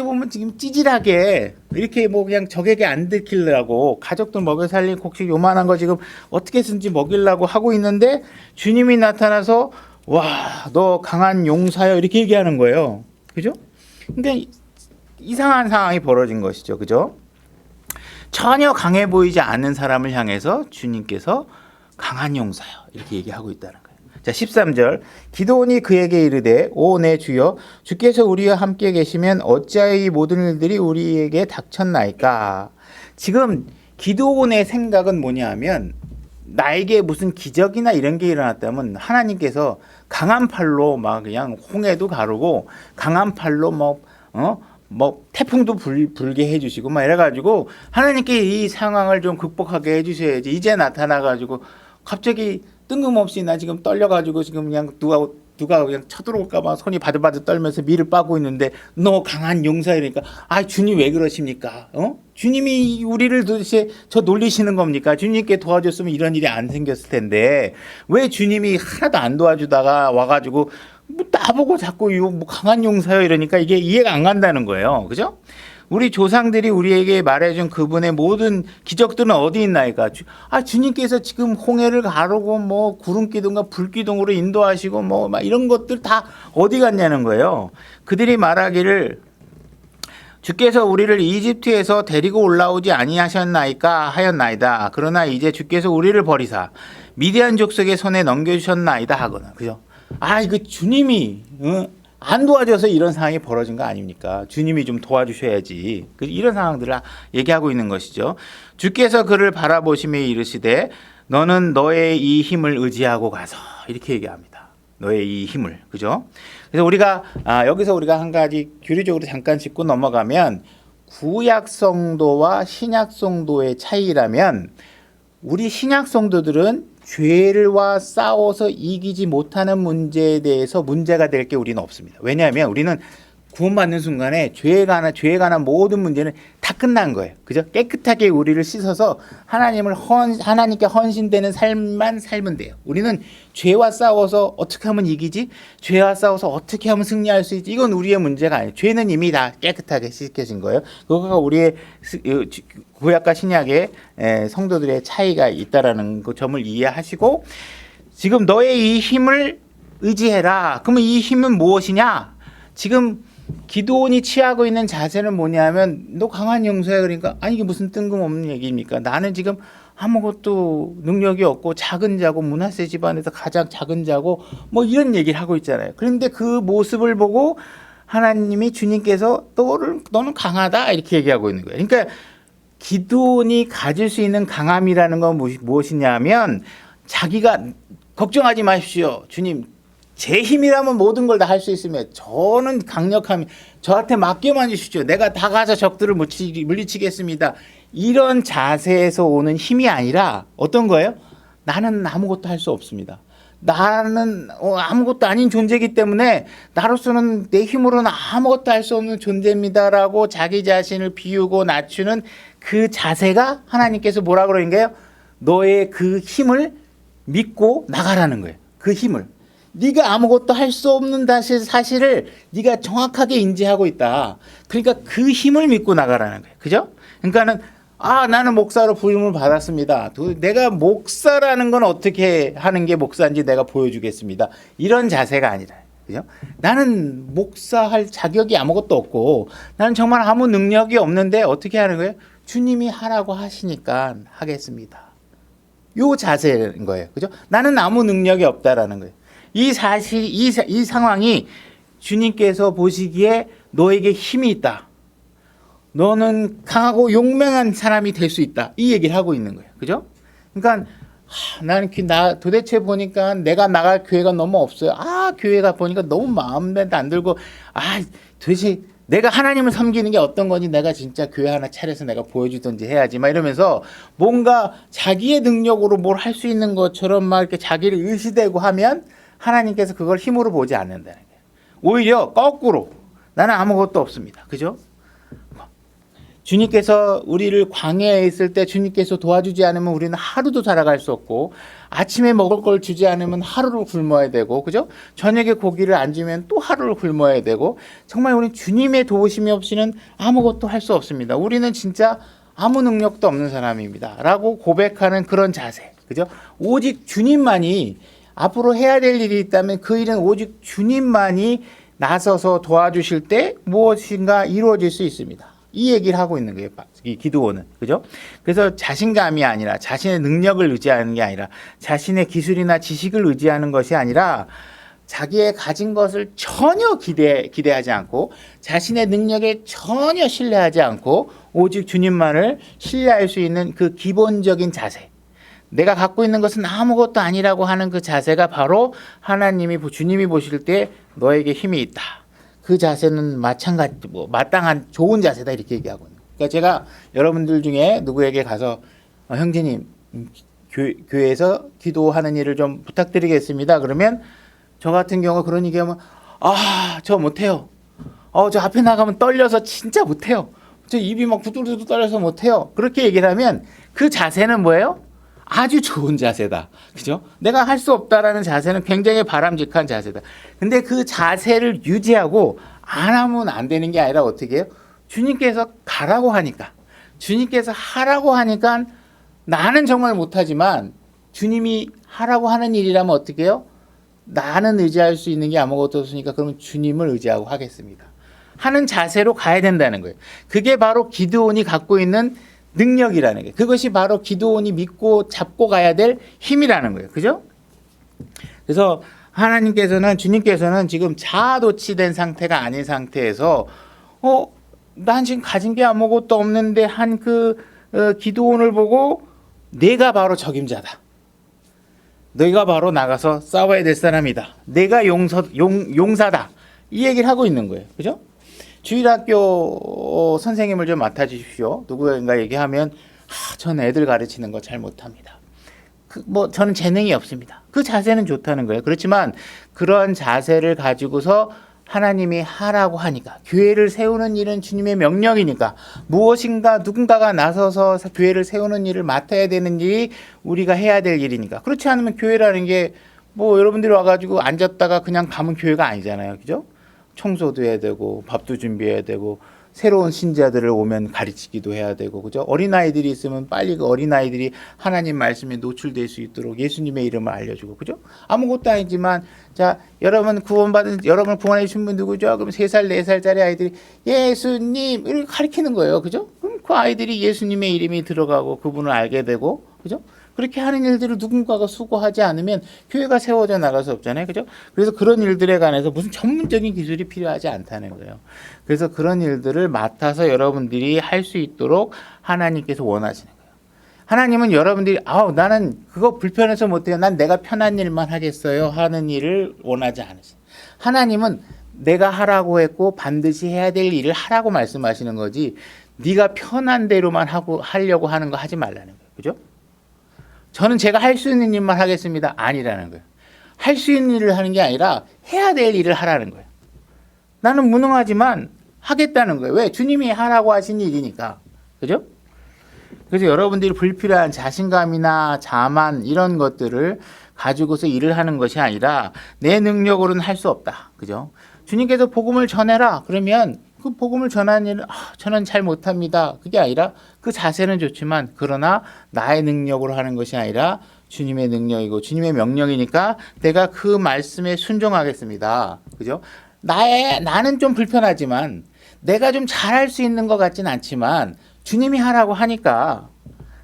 보면 지금 찌질하게 이렇게 그냥 적에게 안 들키려고 가족들 먹여 살린 곡식 요만한 거 지금 어떻게든지 먹이려고 하고 있는데 주님이 나타나서 와, 너 강한 용사여 이렇게 얘기하는 거예요. 그죠? 그러니까 이상한 상황이 벌어진 것이죠. 그죠? 전혀 강해 보이지 않는 사람을 향해서 주님께서 강한 용사여 이렇게 얘기하고 있다는 거예요. 자, 13절 기드온이 그에게 이르되 오 내 주여 주께서 우리와 함께 계시면 어찌하여 이 모든 일들이 우리에게 닥쳤나이까. 지금 기드온의 생각은 뭐냐면 나에게 무슨 기적이나 이런 게 일어났다면 하나님께서 강한 팔로 막 그냥 홍해도 가르고 강한 팔로 태풍도 불게 해주시고 막 이래가지고 하나님께 이 상황을 좀 극복하게 해주셔야지. 이제 나타나가지고 갑자기 뜬금없이 나 지금 떨려가지고 지금 그냥 누가 그냥 쳐들어올까봐 손이 바들바들 떨면서 밀을 빠고 있는데 너 강한 용사이니까 주님 왜 그러십니까? 주님이 우리를 도대체 저 놀리시는 겁니까? 주님께 도와줬으면 이런 일이 안 생겼을 텐데 왜 주님이 하나도 안 도와주다가 와가지고 나보고 자꾸 강한 용사요 이러니까 이게 이해가 안 간다는 거예요. 그죠? 우리 조상들이 우리에게 말해준 그분의 모든 기적들은 어디 있나이까? 주님께서 지금 홍해를 가르고 구름기둥과 불기둥으로 인도하시고 막 이런 것들 다 어디 갔냐는 거예요. 그들이 말하기를 주께서 우리를 이집트에서 데리고 올라오지 아니하셨나이까 하였나이다. 그러나 이제 주께서 우리를 버리사 미디안 족속의 손에 넘겨주셨나이다 하거나. 그죠? 이거 주님이 안 도와줘서 이런 상황이 벌어진 거 아닙니까? 주님이 좀 도와주셔야지. 이런 상황들을 얘기하고 있는 것이죠. 주께서 그를 바라보시며 이르시되 너는 너의 이 힘을 의지하고 가서 이렇게 얘기합니다. 너의 이 힘을. 그죠? 그래서 여기서 우리가 한 가지 교리적으로 잠깐 짚고 넘어가면 구약 성도와 신약 성도의 차이라면 우리 신약 성도들은 죄와 싸워서 이기지 못하는 문제에 대해서 문제가 될 게 우리는 없습니다. 왜냐하면 우리는 구원받는 순간에 죄에 관한 모든 문제는 다 끝난 거예요. 그죠? 깨끗하게 우리를 씻어서 하나님께 헌신되는 삶만 살면 돼요. 우리는 죄와 싸워서 어떻게 하면 이기지? 죄와 싸워서 어떻게 하면 승리할 수 있지? 이건 우리의 문제가 아니에요. 죄는 이미 다 깨끗하게 씻겨진 거예요. 그거가 우리의 구약과 신약의 성도들의 차이가 있다라는 그 점을 이해하시고, 지금 너의 이 힘을 의지해라. 그러면 이 힘은 무엇이냐? 지금 기드온이 취하고 있는 자세는 뭐냐면, 너 강한 용사야. 그러니까 아니 이게 무슨 뜬금없는 얘기입니까? 나는 지금 아무것도 능력이 없고 작은 자고 므낫세 집안에서 가장 작은 자고 뭐 이런 얘기를 하고 있잖아요. 그런데 그 모습을 보고 하나님이, 주님께서 너는 강하다 이렇게 얘기하고 있는 거예요. 그러니까 기드온이 가질 수 있는 강함이라는 건 무엇이냐면, 자기가 걱정하지 마십시오. 주님, 제 힘이라면 모든 걸 다 할 수 있으며 저는 강력함이, 저한테 맡겨만 주십시오. 내가 다 가서 적들을 물리치겠습니다. 이런 자세에서 오는 힘이 아니라 어떤 거예요? 나는 아무것도 할 수 없습니다. 나는 아무것도 아닌 존재이기 때문에 나로서는 내 힘으로는 아무것도 할 수 없는 존재입니다라고 자기 자신을 비우고 낮추는 그 자세가 하나님께서 뭐라 그러는 거예요? 너의 그 힘을 믿고 나가라는 거예요. 그 힘을. 네가 아무것도 할 수 없는 사실을 네가 정확하게 인지하고 있다. 그러니까 그 힘을 믿고 나가라는 거예요. 그죠? 그러니까는 나는 목사로 부름을 받았습니다. 내가 목사라는 건 어떻게 하는 게 목사인지 내가 보여주겠습니다. 이런 자세가 아니라. 그죠? 나는 목사할 자격이 아무것도 없고 나는 정말 아무 능력이 없는데 어떻게 하는 거예요? 주님이 하라고 하시니까 하겠습니다. 요 자세인 거예요. 그죠? 나는 아무 능력이 없다라는 거예요. 이 사실, 이 상황이 주님께서 보시기에 너에게 힘이 있다. 너는 강하고 용맹한 사람이 될 수 있다. 이 얘기를 하고 있는 거예요. 그죠? 그러니까 나는 도대체 보니까 내가 나갈 교회가 너무 없어요. 교회가 보니까 너무 마음에 안 들고, 도대체 내가 하나님을 섬기는 게 어떤 건지 내가 진짜 교회 하나 차려서 내가 보여주든지 해야지. 막 이러면서 뭔가 자기의 능력으로 뭘 할 수 있는 것처럼 막 이렇게 자기를 의시대고 하면 하나님께서 그걸 힘으로 보지 않는다는 거예요. 오히려 거꾸로 나는 아무것도 없습니다. 그죠? 주님께서 우리를 광야에 있을 때 주님께서 도와주지 않으면 우리는 하루도 살아갈 수 없고, 아침에 먹을 걸 주지 않으면 하루를 굶어야 되고, 그죠? 저녁에 고기를 안 주면 또 하루를 굶어야 되고, 정말 우리는 주님의 도우심이 없이는 아무것도 할 수 없습니다. 우리는 진짜 아무 능력도 없는 사람입니다. 라고 고백하는 그런 자세. 그죠? 오직 주님만이, 앞으로 해야 될 일이 있다면 그 일은 오직 주님만이 나서서 도와주실 때 무엇인가 이루어질 수 있습니다. 이 얘기를 하고 있는 거예요. 이 기드온은. 그죠? 그래서 자신감이 아니라, 자신의 능력을 의지하는 게 아니라, 자신의 기술이나 지식을 의지하는 것이 아니라, 자기의 가진 것을 전혀 기대하지 않고, 자신의 능력에 전혀 신뢰하지 않고, 오직 주님만을 신뢰할 수 있는 그 기본적인 자세. 내가 갖고 있는 것은 아무것도 아니라고 하는 그 자세가 바로 주님이 보실 때 너에게 힘이 있다. 그 자세는 마땅한 좋은 자세다. 이렇게 얘기하고 있는 거예요. 그러니까 제가 여러분들 중에 누구에게 가서 형제님, 교회에서 기도하는 일을 좀 부탁드리겠습니다. 그러면 저 같은 경우 그런 얘기하면 저 못해요. 저 앞에 나가면 떨려서 진짜 못해요. 저 입이 막 부들부들 떨려서 못해요. 그렇게 얘기를 하면 그 자세는 뭐예요? 아주 좋은 자세다. 그죠? 내가 할 수 없다라는 자세는 굉장히 바람직한 자세다. 근데 그 자세를 유지하고 안 하면 안 되는 게 아니라 어떻게 해요? 주님께서 가라고 하니까, 주님께서 하라고 하니까 나는 정말 못하지만 주님이 하라고 하는 일이라면 어떻게 해요? 나는 의지할 수 있는 게 아무것도 없으니까 그러면 주님을 의지하고 하겠습니다. 하는 자세로 가야 된다는 거예요. 그게 바로 기드온이 갖고 있는 능력이라는 거예요. 그것이 바로 기드온이 믿고 잡고 가야 될 힘이라는 거예요. 그죠? 그래서 주님께서는 지금 자아도취된 상태가 아닌 상태에서 난 지금 가진 게 아무것도 없는데 한 기드온을 보고 내가 바로 적임자다. 너희가 바로 나가서 싸워야 될 사람이다. 내가 용사다. 이 얘기를 하고 있는 거예요. 그죠? 주일학교 선생님을 좀 맡아주십시오. 누구인가 얘기하면 전 애들 가르치는 거 잘 못합니다. 저는 재능이 없습니다. 그 자세는 좋다는 거예요. 그렇지만 그런 자세를 가지고서 하나님이 하라고 하니까, 교회를 세우는 일은 주님의 명령이니까, 무엇인가 누군가가 나서서 교회를 세우는 일을 맡아야 되는 일이 우리가 해야 될 일이니까. 그렇지 않으면 교회라는 게 뭐 여러분들이 와가지고 앉았다가 그냥 가면 교회가 아니잖아요. 그죠? 청소도 해야 되고 밥도 준비해야 되고 새로운 신자들을 오면 가르치기도 해야 되고, 그죠? 어린아이들이 있으면 빨리 그 어린아이들이 하나님 말씀에 노출될 수 있도록 예수님의 이름을 알려주고, 그죠? 아무것도 아니지만, 자, 여러분 여러분을 구원해 주신 분 누구죠? 그럼 3살, 4살짜리 아이들이 예수님, 이렇게 가르치는 거예요. 그죠? 그럼 그 아이들이 예수님의 이름이 들어가고 그분을 알게 되고, 그죠? 그렇게 하는 일들을 누군가가 수고하지 않으면 교회가 세워져 나갈 수 없잖아요. 그죠? 그래서 그런 일들에 관해서 무슨 전문적인 기술이 필요하지 않다는 거예요. 그래서 그런 일들을 맡아서 여러분들이 할 수 있도록 하나님께서 원하시는 거예요. 하나님은 여러분들이 나는 그거 불편해서 못해요. 난 내가 편한 일만 하겠어요 하는 일을 원하지 않으세요. 하나님은 내가 하라고 했고 반드시 해야 될 일을 하라고 말씀하시는 거지, 네가 편한 대로만 하려고 하는 거 하지 말라는 거예요. 그죠? 저는 제가 할 수 있는 일만 하겠습니다. 아니라는 거예요. 할 수 있는 일을 하는 게 아니라 해야 될 일을 하라는 거예요. 나는 무능하지만 하겠다는 거예요. 왜? 주님이 하라고 하신 일이니까. 그죠? 그래서 여러분들이 불필요한 자신감이나 자만 이런 것들을 가지고서 일을 하는 것이 아니라 내 능력으로는 할 수 없다. 그죠? 주님께서 복음을 전해라. 그러면 그 복음을 전하는 일은 저는 잘 못합니다. 그게 아니라 그 자세는 좋지만, 그러나 나의 능력으로 하는 것이 아니라 주님의 능력이고 주님의 명령이니까 내가 그 말씀에 순종하겠습니다. 그죠? 나는 좀 불편하지만 내가 좀 잘할 수 있는 것 같진 않지만 주님이 하라고 하니까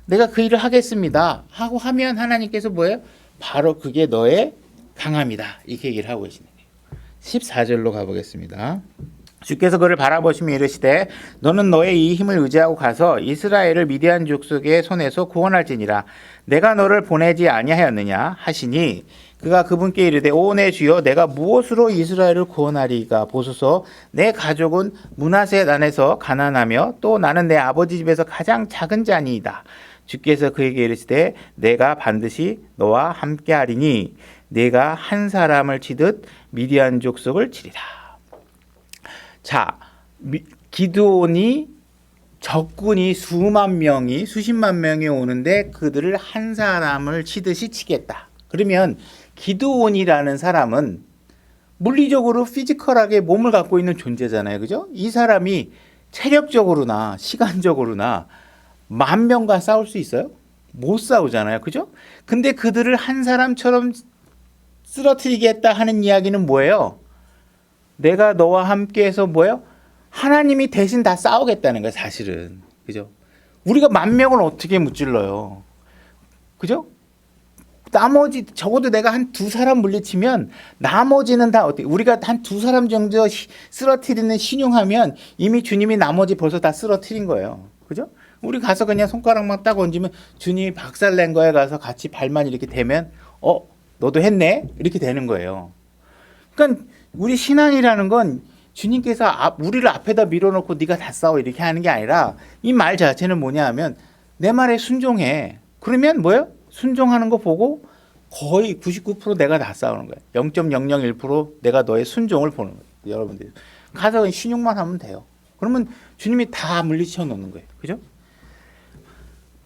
내가 그 일을 하겠습니다 하고 하면 하나님께서 뭐예요? 바로 그게 너의 강함이다. 이렇게 얘기를 하고 계시는 거예요. 14절로 가보겠습니다. 주께서 그를 바라보시며 이르시되 너는 너의 이 힘을 의지하고 가서 이스라엘을 미디안 족속의 손에서 구원할지니라. 내가 너를 보내지 아니하였느냐 하시니, 그가 그분께 이르되 오 내 주여, 내가 무엇으로 이스라엘을 구원하리이까? 보소서, 내 가족은 므낫세 안에서 가난하며 또 나는 내 아버지 집에서 가장 작은 자니이다. 주께서 그에게 이르시되 내가 반드시 너와 함께하리니 내가 한 사람을 치듯 미디안 족속을 치리라. 자, 기드온이 적군이 수만 명이 수십만 명이 오는데 그들을 한 사람을 치듯이 치겠다. 그러면 기드온이라는 사람은 물리적으로 피지컬하게 몸을 갖고 있는 존재잖아요. 그죠? 이 사람이 체력적으로나 시간적으로나 10,000명과 싸울 수 있어요? 못 싸우잖아요. 그죠? 근데 그들을 한 사람처럼 쓰러뜨리겠다 하는 이야기는 뭐예요? 내가 너와 함께해서 뭐예요? 하나님이 대신 다 싸우겠다는 거예요, 사실은. 그죠? 우리가 10,000명을 어떻게 무찔러요? 그죠? 나머지 적어도 내가 한 2사람 물리치면 나머지는 다 어떻게, 우리가 한 2사람 정도 쓰러뜨리는 신용하면 이미 주님이 나머지 벌써 다 쓰러뜨린 거예요. 그죠? 우리 가서 그냥 손가락만 딱 얹으면 주님이 박살낸 거에 가서 같이 발만 이렇게 대면 너도 했네? 이렇게 되는 거예요. 그러니까 우리 신앙이라는 건 주님께서 우리를 앞에다 밀어놓고 네가 다 싸워 이렇게 하는 게 아니라, 이 말 자체는 뭐냐 하면 내 말에 순종해. 그러면 뭐예요? 순종하는 거 보고 거의 99% 내가 다 싸우는 거예요. 0.001% 내가 너의 순종을 보는 거예요. 여러분들 가서 신용만 하면 돼요. 그러면 주님이 다 물리쳐 놓는 거예요. 그죠?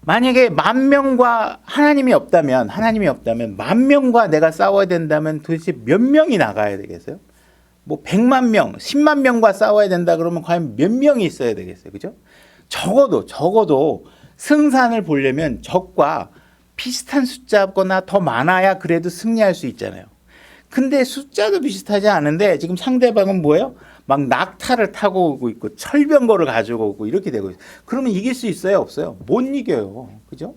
만약에 10,000명과 하나님이 없다면 10,000명과 내가 싸워야 된다면 도대체 몇 명이 나가야 되겠어요? 뭐 100만 명, 10만 명과 싸워야 된다 그러면 과연 몇 명이 있어야 되겠어요? 그죠? 적어도 승산을 보려면 적과 비슷한 숫자거나 더 많아야 그래도 승리할 수 있잖아요. 근데 숫자도 비슷하지 않은데 지금 상대방은 뭐예요? 막 낙타를 타고 오고 있고 철병거를 가지고 오고 이렇게 되고 있어요. 그러면 이길 수 있어요? 없어요? 못 이겨요. 그죠?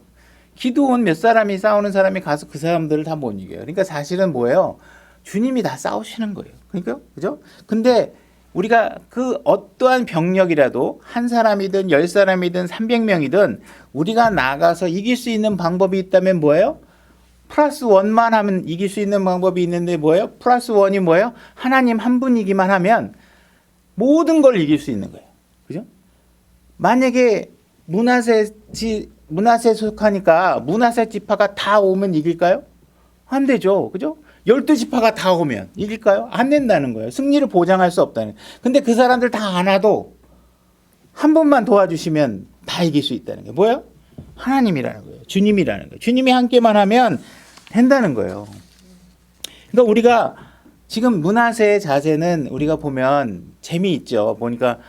기드온 몇 사람이 싸우는 사람이 가서 그 사람들을 다 못 이겨요. 그러니까 사실은 뭐예요? 주님이 다 싸우시는 거예요. 그러니까 그죠? 근데 우리가 그 어떠한 병력이라도 한 사람이든 10사람이든 300명이든 우리가 나가서 이길 수 있는 방법이 있다면 뭐예요? 플러스 1만 하면 이길 수 있는 방법이 있는데 뭐예요? 플러스 1이 뭐예요? 하나님 한 분이기만 하면 모든 걸 이길 수 있는 거예요. 그죠? 만약에 므낫세 속하니까 므낫세 지파가 다 오면 이길까요? 안 되죠. 그죠? 12지파가 다 오면 이길까요? 안 된다는 거예요. 승리를 보장할 수 없다는 거예요. 근데 그 사람들 다 안 와도 한 번만 도와주시면 다 이길 수 있다는 게 뭐예요? 하나님이라는 거예요. 주님이라는 거예요. 주님이 함께만 하면 된다는 거예요. 그러니까 우리가 지금 므낫세의 자세는 우리가 보면 재미있죠. 보니까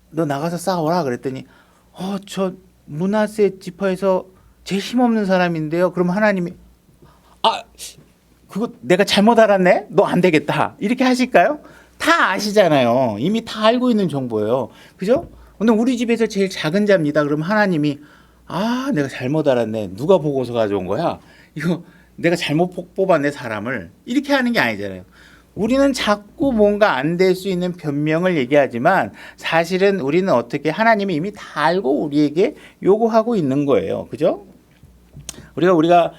너 나가서 싸워라 그랬더니 저 므낫세 지파에서 제일 힘없는 사람인데요. 그럼 하나님이 그거 내가 잘못 알았네? 너 안 되겠다. 이렇게 하실까요? 다 아시잖아요. 이미 다 알고 있는 정보예요. 그죠? 근데 우리 집에서 제일 작은 자입니다. 그럼 하나님이 내가 잘못 알았네. 누가 보고서 가져온 거야? 이거 내가 잘못 뽑았네 사람을. 이렇게 하는 게 아니잖아요. 우리는 자꾸 뭔가 안 될 수 있는 변명을 얘기하지만 사실은 우리는 어떻게 하나님이 이미 다 알고 우리에게 요구하고 있는 거예요. 그죠? 우리가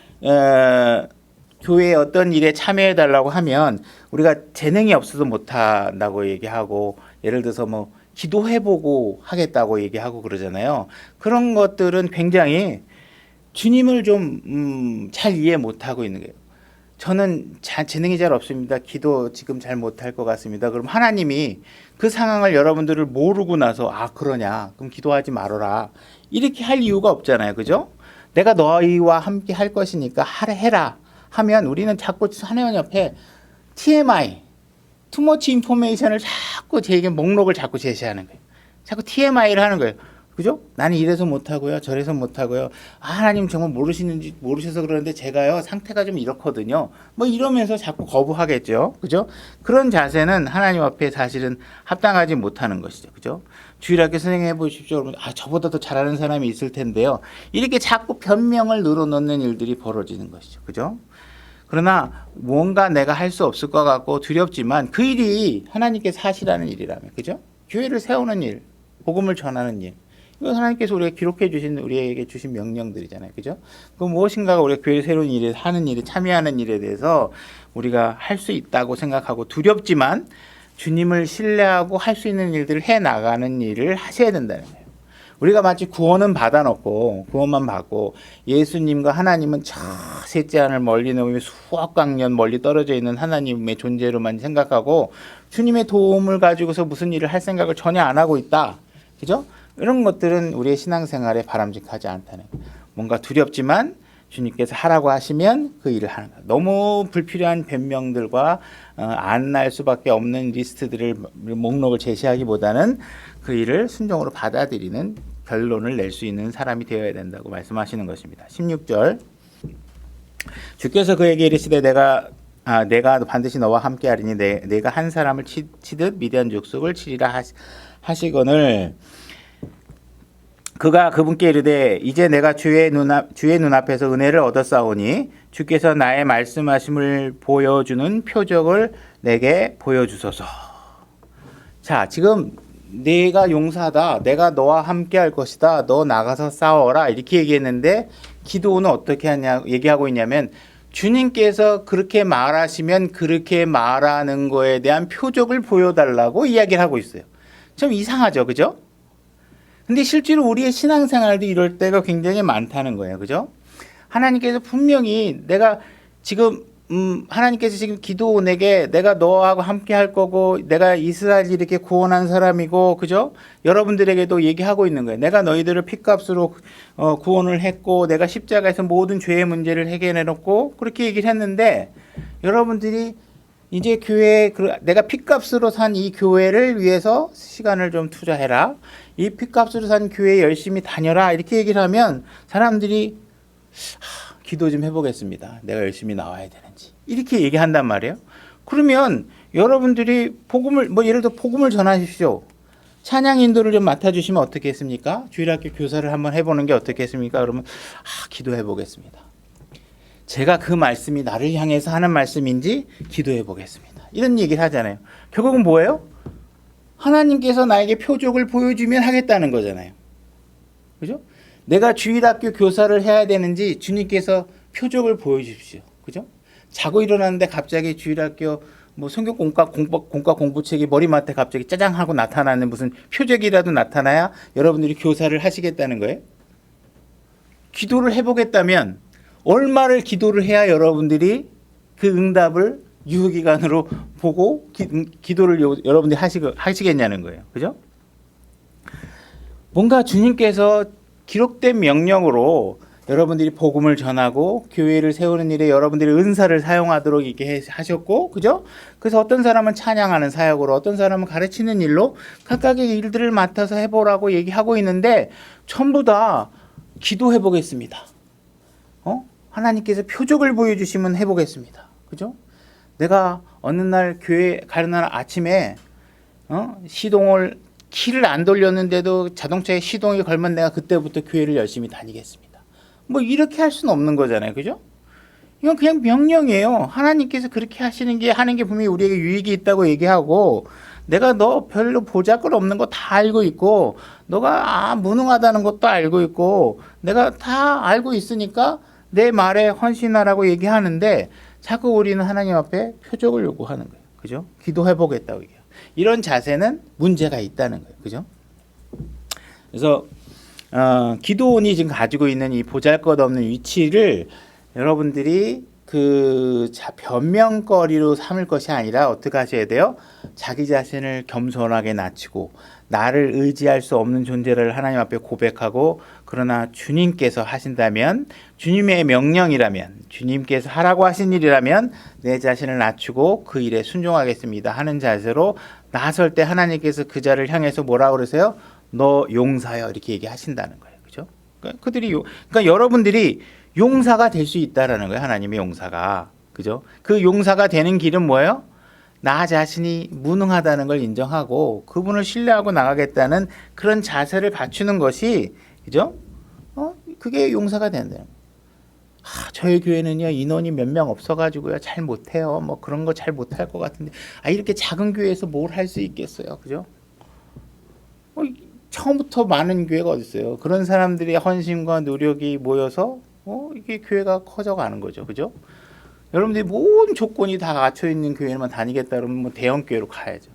교회에 어떤 일에 참여해 달라고 하면 우리가 재능이 없어서 못 한다고 얘기하고 예를 들어서 뭐 기도해보고 하겠다고 얘기하고 그러잖아요. 그런 것들은 굉장히 주님을 좀 잘 이해 못하고 있는 거예요. 저는 재능이 잘 없습니다. 기도 지금 잘 못할 것 같습니다. 그럼 하나님이 그 상황을 여러분들을 모르고 나서 그러냐? 그럼 기도하지 말아라. 이렇게 할 이유가 없잖아요. 그죠? 내가 너희와 함께 할 것이니까 해라 하면 우리는 자꾸 하나님 옆에 TMI, too much information을 자꾸 제게 목록을 자꾸 제시하는 거예요. 자꾸 TMI를 하는 거예요. 그죠? 나는 이래서 못하고요. 저래서 못하고요. 하나님 정말 모르셔서 그러는데 제가요, 상태가 좀 이렇거든요. 뭐 이러면서 자꾸 거부하겠죠. 그죠? 그런 자세는 하나님 앞에 사실은 합당하지 못하는 것이죠. 그죠? 주일학교 선생님 해보십시오. 그러면 저보다 더 잘하는 사람이 있을 텐데요. 이렇게 자꾸 변명을 늘어놓는 일들이 벌어지는 것이죠. 그죠? 그러나 뭔가 내가 할 수 없을 것 같고 두렵지만 그 일이 하나님께서 하시라는 일이라면, 그죠? 교회를 세우는 일, 복음을 전하는 일. 이건 하나님께서 우리가 기록해 주신 우리에게 주신 명령들이잖아요. 그죠? 그 무엇인가가 우리가 교회 새로운 일에 하는 일에 참여하는 일에 대해서 우리가 할 수 있다고 생각하고 두렵지만 주님을 신뢰하고 할 수 있는 일들을 해 나가는 일을 하셔야 된다는 거예요. 우리가 마치 구원은 받아놓고 구원만 받고 예수님과 하나님은 저 셋째 하늘 멀리 넘으며 수억 광년 멀리 떨어져 있는 하나님의 존재로만 생각하고 주님의 도움을 가지고서 무슨 일을 할 생각을 전혀 안 하고 있다. 그죠? 이런 것들은 우리의 신앙생활에 바람직하지 않다는 거예요. 뭔가 두렵지만 주님께서 하라고 하시면 그 일을 하는 거예요. 너무 불필요한 변명들과 안 날 수밖에 없는 리스트들을 목록을 제시하기보다는 그 일을 순종으로 받아들이는 결론을 낼 수 있는 사람이 되어야 된다고 말씀하시는 것입니다. 16절 주께서 그에게 이르시되 내가 반드시 너와 함께하리니 내가 한 사람을 치듯 미디안 족속을 치리라 하시거늘 그가 그분께 이르되 이제 내가 주의 눈앞에서 은혜를 얻었사오니 주께서 나의 말씀하심을 보여주는 표적을 내게 보여주소서. 자, 지금 내가 용사다. 내가 너와 함께 할 것이다. 너 나가서 싸워라. 이렇게 얘기했는데 기도는 어떻게 얘기하고 있냐면 주님께서 그렇게 말하시면 그렇게 말하는 거에 대한 표적을 보여달라고 이야기를 하고 있어요. 좀 이상하죠. 그죠? 근데 실제로 우리의 신앙생활도 이럴 때가 굉장히 많다는 거예요. 그죠? 하나님께서 분명히 내가 지금 하나님께서 지금 기도원에게 내가 너하고 함께 할 거고 내가 이스라엘 이렇게 구원한 사람이고 그죠? 여러분들에게도 얘기하고 있는 거예요. 내가 너희들을 핏값으로 구원을 했고 내가 십자가에서 모든 죄의 문제를 해결해 놓고 그렇게 얘기를 했는데 여러분들이 이제 내가 핏값으로 산 이 교회를 위해서 시간을 좀 투자해라. 이 핏값으로 산 교회에 열심히 다녀라. 이렇게 얘기를 하면 사람들이 기도 좀 해보겠습니다. 내가 열심히 나와야 되는지. 이렇게 얘기한단 말이에요. 그러면 여러분들이 예를 들어 복음을 전하십시오. 찬양 인도를 좀 맡아주시면 어떻겠습니까? 주일학교 교사를 한번 해보는 게 어떻겠습니까? 그러면 기도해 보겠습니다. 제가 그 말씀이 나를 향해서 하는 말씀인지 기도해 보겠습니다. 이런 얘기를 하잖아요. 결국은 뭐예요? 하나님께서 나에게 표적을 보여주면 하겠다는 거잖아요. 그죠? 내가 주일학교 교사를 해야 되는지 주님께서 표적을 보여주십시오. 그죠? 자고 일어났는데 갑자기 주일학교 성경 공과 공부책이 머리맡에 갑자기 짜장 하고 나타나는 무슨 표적이라도 나타나야 여러분들이 교사를 하시겠다는 거예요. 기도를 해보겠다면 얼마를 기도를 해야 여러분들이 그 응답을 유효기간으로 보고 기도를 여러분들이 하시겠냐는 거예요. 그죠? 뭔가 주님께서 기록된 명령으로 여러분들이 복음을 전하고 교회를 세우는 일에 여러분들이 은사를 사용하도록 이렇게 하셨고, 그죠? 그래서 어떤 사람은 찬양하는 사역으로, 어떤 사람은 가르치는 일로 각각의 일들을 맡아서 해보라고 얘기하고 있는데 전부 다 기도해 보겠습니다. 하나님께서 표적을 보여주시면 해보겠습니다. 그죠? 내가 어느 날 교회 가는 날 아침에 시동을 키를 안 돌렸는데도 자동차에 시동이 걸면 내가 그때부터 교회를 열심히 다니겠습니다. 뭐 이렇게 할 수는 없는 거잖아요. 그죠? 이건 그냥 명령이에요. 하나님께서 그렇게 하는 게 분명히 우리에게 유익이 있다고 얘기하고, 내가 너 별로 보잘것 없는 거 다 알고 있고, 너가 무능하다는 것도 알고 있고, 내가 다 알고 있으니까 내 말에 헌신하라고 얘기하는데 자꾸 우리는 하나님 앞에 표적을 요구하는 거예요. 그죠? 기도해보겠다고 얘기해요. 이런 자세는 문제가 있다는 거예요. 그죠? 그래서 기도원이 지금 가지고 있는 이 보잘것없는 위치를 여러분들이 변명거리로 삼을 것이 아니라 어떻게 하셔야 돼요? 자기 자신을 겸손하게 낮추고 나를 의지할 수 없는 존재를 하나님 앞에 고백하고, 그러나 주님께서 하신다면, 주님의 명령이라면, 주님께서 하라고 하신 일이라면 내 자신을 낮추고 그 일에 순종하겠습니다 하는 자세로 나설 때 하나님께서 그 자를 향해서 뭐라고 그러세요? 너 용사여, 이렇게 얘기하신다는 거예요. 그죠? 그러니까 여러분들이 용사가 될 수 있다라는 거예요. 하나님의 용사가. 그죠? 그 용사가 되는 길은 뭐예요? 나 자신이 무능하다는 걸 인정하고 그분을 신뢰하고 나가겠다는 그런 자세를 갖추는 것이, 그죠? 그게 용사가 된다는 거예요. 저희 교회는요, 인원이 몇 명 없어가지고요, 잘 못해요. 뭐 그런 거 잘 못할 것 같은데, 이렇게 작은 교회에서 뭘 할 수 있겠어요. 그죠? 처음부터 많은 교회가 어디 있어요? 그런 사람들의 헌신과 노력이 모여서 이게 교회가 커져가는 거죠. 그죠? 여러분들이 모든 조건이 다 갖춰 있는 교회만 다니겠다 그러면 뭐 대형 교회로 가야죠.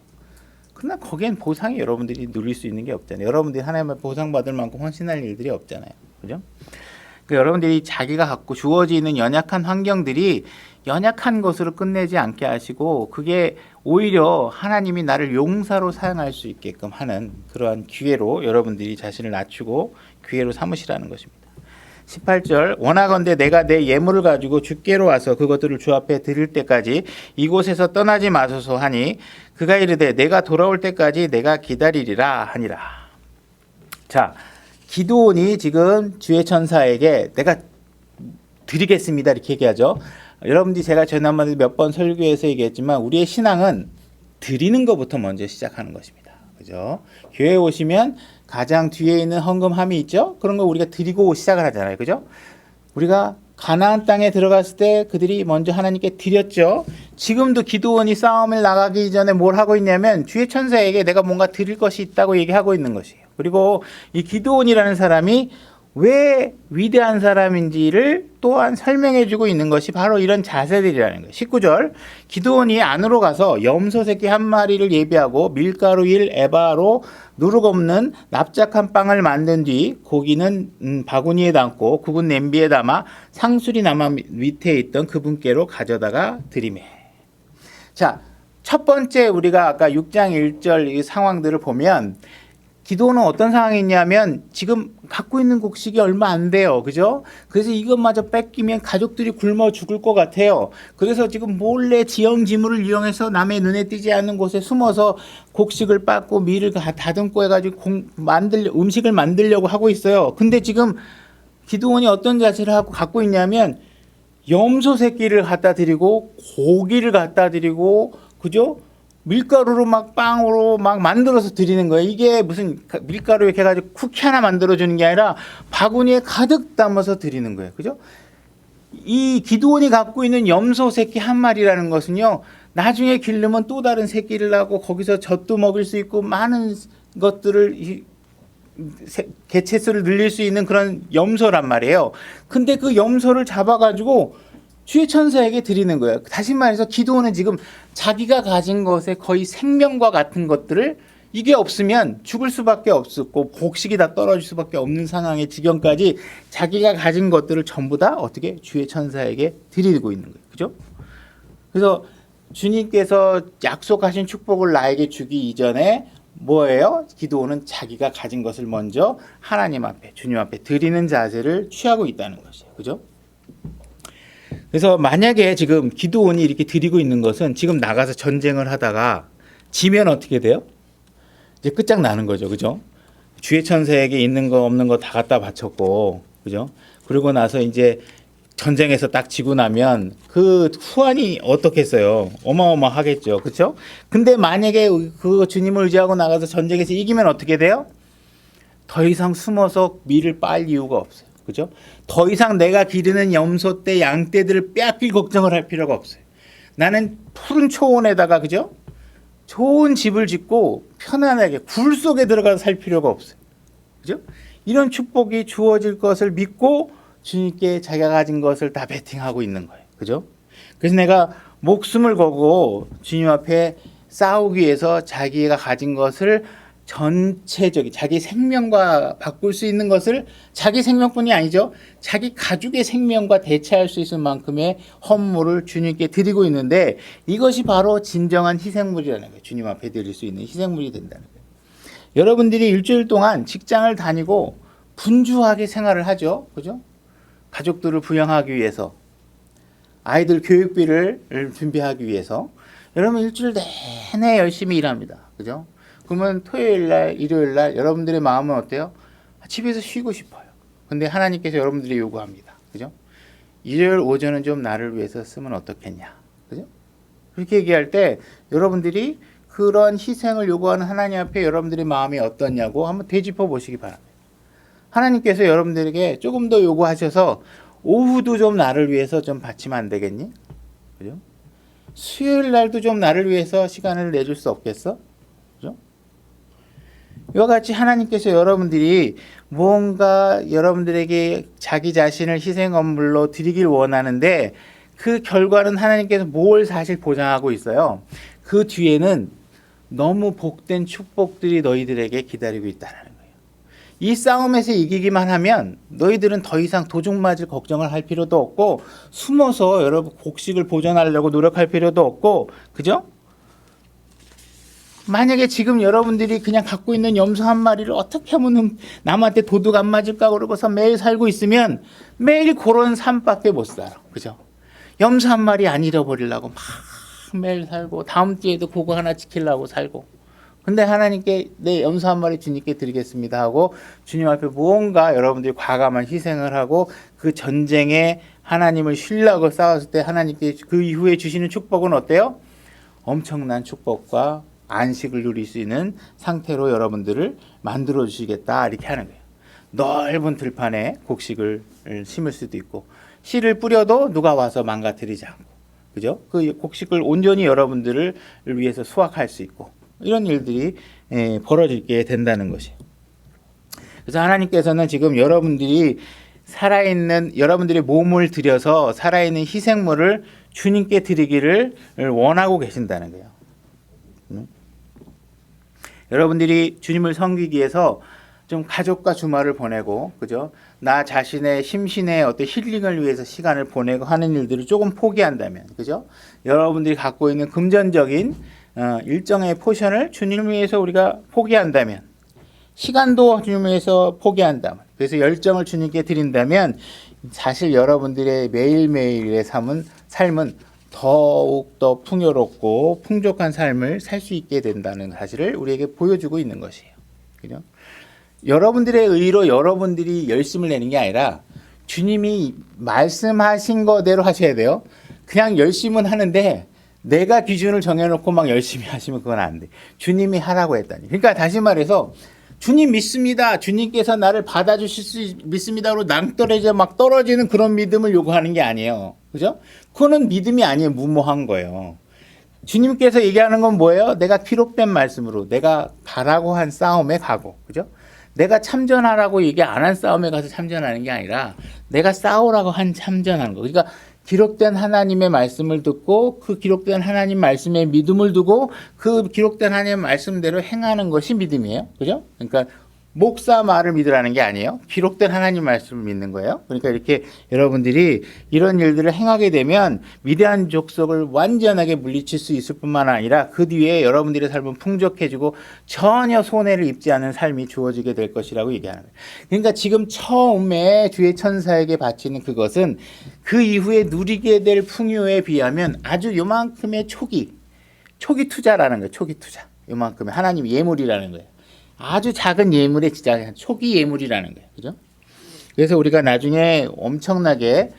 그러나 거기엔 보상이 여러분들이 누릴 수 있는 게 없잖아요. 여러분들이 하나님의 보상받을 만큼 헌신할 일들이 없잖아요. 그죠? 그러니까 여러분들이 자기가 갖고 주어지는 연약한 환경들이 연약한 것으로 끝내지 않게 하시고, 그게 오히려 하나님이 나를 용사로 사용할 수 있게끔 하는 그러한 기회로 여러분들이 자신을 낮추고 기회로 삼으시라는 것입니다. 18절, 원하건대 내가 내 예물을 가지고 주께로 와서 그것들을 주 앞에 드릴 때까지 이곳에서 떠나지 마소서 하니, 그가 이르되 내가 돌아올 때까지 내가 기다리리라 하니라. 자, 기드온이 지금 주의 천사에게 내가 드리겠습니다 이렇게 얘기하죠. 여러분들이 제가 지난번에 몇 번 설교에서 얘기했지만 우리의 신앙은 드리는 것부터 먼저 시작하는 것입니다. 그죠? 교회에 오시면 가장 뒤에 있는 헌금함이 있죠. 그런 거 우리가 드리고 시작을 하잖아요. 그죠? 우리가 가나안 땅에 들어갔을 때 그들이 먼저 하나님께 드렸죠. 지금도 기드온이 싸움을 나가기 전에 뭘 하고 있냐면 주의 천사에게 내가 뭔가 드릴 것이 있다고 얘기하고 있는 것이에요. 그리고 이 기드온이라는 사람이 왜 위대한 사람인지를 또한 설명해 주고 있는 것이 바로 이런 자세들이라는 거예요. 19절, 기드온이 안으로 가서 염소 새끼 한 마리를 예비하고 밀가루 1에바로 누룩 없는 납작한 빵을 만든 뒤 고기는 바구니에 담고 굵은 냄비에 담아 상수리 나무 밑에 있던 그분께로 가져다가 드리매. 자, 첫 번째 우리가 아까 6장 1절 이 상황들을 보면 기드온은 어떤 상황이 있냐면 지금 갖고 있는 곡식이 얼마 안 돼요. 그죠? 그래서 이것마저 뺏기면 가족들이 굶어 죽을 것 같아요. 그래서 지금 몰래 지형지물을 이용해서 남의 눈에 띄지 않는 곳에 숨어서 곡식을 빻고 밀을 다듬고 해가지고 음식을 만들려고 하고 있어요. 근데 지금 기드온이 어떤 자세를 하고 갖고 있냐면 염소 새끼를 갖다 드리고 고기를 갖다 드리고, 그죠? 밀가루로 막 빵으로 막 만들어서 드리는 거예요. 이게 무슨 밀가루 이렇게 해가지고 쿠키 하나 만들어주는 게 아니라 바구니에 가득 담아서 드리는 거예요. 그죠? 이 기드온이 갖고 있는 염소 새끼 한 마리라는 것은요, 나중에 기르면 또 다른 새끼를 낳고 거기서 젖도 먹일 수 있고 많은 것들을 개체수를 늘릴 수 있는 그런 염소란 말이에요. 근데 그 염소를 잡아가지고 주의 천사에게 드리는 거예요. 다시 말해서 기드온은 지금 자기가 가진 것에 거의 생명과 같은 것들을, 이게 없으면 죽을 수밖에 없었고 곡식이 다 떨어질 수밖에 없는 상황의 지경까지 자기가 가진 것들을 전부 다 어떻게 주의 천사에게 드리고 있는 거예요. 그죠? 그래서 주님께서 약속하신 축복을 나에게 주기 이전에 뭐예요? 기도원은 자기가 가진 것을 먼저 하나님 앞에, 주님 앞에 드리는 자세를 취하고 있다는 것이에요. 그죠? 그래서 만약에 지금 기도원이 이렇게 드리고 있는 것은 지금 나가서 전쟁을 하다가 지면 어떻게 돼요? 이제 끝장나는 거죠. 그죠? 주의 천사에게 있는 거 없는 거 다 갖다 바쳤고, 그죠? 그러고 나서 이제 전쟁에서 딱 지고 나면 그 후환이 어떻겠어요? 어마어마하겠죠. 그렇죠? 근데 만약에 그 주님을 의지하고 나가서 전쟁에서 이기면 어떻게 돼요? 더 이상 숨어서 밀을 빨 이유가 없어요. 그죠? 더 이상 내가 기르는 염소떼, 양떼들을 빼앗길 걱정을 할 필요가 없어요. 나는 푸른 초원에다가, 그죠? 좋은 집을 짓고 편안하게 굴 속에 들어가서 살 필요가 없어요. 그죠? 이런 축복이 주어질 것을 믿고 주님께 자기가 가진 것을 다 베팅하고 있는 거예요. 그죠? 그래서 내가 목숨을 걸고 주님 앞에 싸우기 위해서 자기가 가진 것을 전체적인 자기 생명과 바꿀 수 있는 것을 자기 생명뿐이 아니죠. 자기 가족의 생명과 대체할 수 있을 만큼의 헌물을 주님께 드리고 있는데 이것이 바로 진정한 희생물이라는 거예요. 주님 앞에 드릴 수 있는 희생물이 된다는 거예요. 여러분들이 일주일 동안 직장을 다니고 분주하게 생활을 하죠. 그죠? 가족들을 부양하기 위해서, 아이들 교육비를 준비하기 위해서 여러분 일주일 내내 열심히 일합니다. 그죠? 그러면 토요일 날, 일요일 날 여러분들의 마음은 어때요? 집에서 쉬고 싶어요. 근데 하나님께서 여러분들이 요구합니다. 그죠? 일요일 오전은 좀 나를 위해서 쓰면 어떻겠냐. 그죠? 그렇게 얘기할 때 여러분들이 그런 희생을 요구하는 하나님 앞에 여러분들의 마음이 어떻냐고 한번 되짚어 보시기 바랍니다. 하나님께서 여러분들에게 조금 더 요구하셔서 오후도 좀 나를 위해서 좀 바치면 안 되겠니? 그죠? 수요일 날도 좀 나를 위해서 시간을 내줄 수 없겠어? 그죠? 이와 같이 하나님께서 여러분들이 뭔가 여러분들에게 자기 자신을 희생헌물로 드리길 원하는데 그 결과는 하나님께서 뭘 사실 보장하고 있어요. 그 뒤에는 너무 복된 축복들이 너희들에게 기다리고 있다는 거예요. 이 싸움에서 이기기만 하면 너희들은 더 이상 도둑 맞을 걱정을 할 필요도 없고 숨어서 여러분 곡식을 보존하려고 노력할 필요도 없고, 그죠? 만약에 지금 여러분들이 그냥 갖고 있는 염소 한 마리를 어떻게 하면 남한테 도둑 안 맞을까 그러고서 매일 살고 있으면 매일 그런 삶밖에 못 살아. 그죠? 염소 한 마리 안 잃어버리려고 막 매일 살고 다음 주에도 그거 하나 지키려고 살고. 근데 하나님께 내 염소 한 마리 주님께 드리겠습니다 하고 주님 앞에 무언가 여러분들이 과감한 희생을 하고 그 전쟁에 하나님을 신뢰하고 싸웠을 때 하나님께 그 이후에 주시는 축복은 어때요? 엄청난 축복과 안식을 누릴 수 있는 상태로 여러분들을 만들어 주시겠다 이렇게 하는 거예요. 넓은 들판에 곡식을 심을 수도 있고 씨를 뿌려도 누가 와서 망가뜨리지 않고, 그죠? 그 곡식을 온전히 여러분들을 위해서 수확할 수 있고 이런 일들이 벌어지게 된다는 것이에요. 그래서 하나님께서는 지금 여러분들이 살아있는 여러분들의 몸을 들여서 살아있는 희생물을 주님께 드리기를 원하고 계신다는 거예요. 여러분들이 주님을 섬기기 위해서 좀 가족과 주말을 보내고, 그죠? 나 자신의 심신의 어떤 힐링을 위해서 시간을 보내고 하는 일들을 조금 포기한다면, 그죠? 여러분들이 갖고 있는 금전적인 일정의 포션을 주님을 위해서 우리가 포기한다면, 시간도 주님을 위해서 포기한다면, 그래서 열정을 주님께 드린다면 사실 여러분들의 매일매일의 삶은 더욱더 풍요롭고 풍족한 삶을 살 수 있게 된다는 사실을 우리에게 보여주고 있는 것이에요. 그죠? 여러분들의 의로 여러분들이 열심을 내는 게 아니라 주님이 말씀하신 거대로 하셔야 돼요. 그냥 열심은 하는데 내가 기준을 정해놓고 막 열심히 하시면 그건 안 돼. 주님이 하라고 했다니. 그러니까 다시 말해서 주님 믿습니다. 주님께서 나를 받아주실 수 믿습니다로 낭떠러져 막 떨어지는 그런 믿음을 요구하는 게 아니에요. 그죠? 그거는 믿음이 아니에요. 무모한 거예요. 주님께서 얘기하는 건 뭐예요? 내가 기록된 말씀으로 내가 가라고 한 싸움에 가고, 그죠? 내가 참전하라고 얘기 안 한 싸움에 가서 참전하는 게 아니라 내가 싸우라고 한 참전하는 거. 그러니까 기록된 하나님의 말씀을 듣고 그 기록된 하나님 말씀에 믿음을 두고 그 기록된 하나님의 말씀대로 행하는 것이 믿음이에요. 그죠? 그러니까 목사 말을 믿으라는 게 아니에요. 기록된 하나님 말씀을 믿는 거예요. 그러니까 이렇게 여러분들이 이런 일들을 행하게 되면 미디안 족속을 완전하게 물리칠 수 있을 뿐만 아니라 그 뒤에 여러분들의 삶은 풍족해지고 전혀 손해를 입지 않은 삶이 주어지게 될 것이라고 얘기하는 거예요. 그러니까 지금 처음에 주의 천사에게 바치는 그것은 그 이후에 누리게 될 풍요에 비하면 아주 요만큼의 초기 투자라는 거예요. 초기 투자. 요만큼의 하나님 예물이라는 거예요. 아주 작은 예물의 진짜 초기 예물이라는 거예요. 그죠? 그래서 우리가 나중에 엄청나게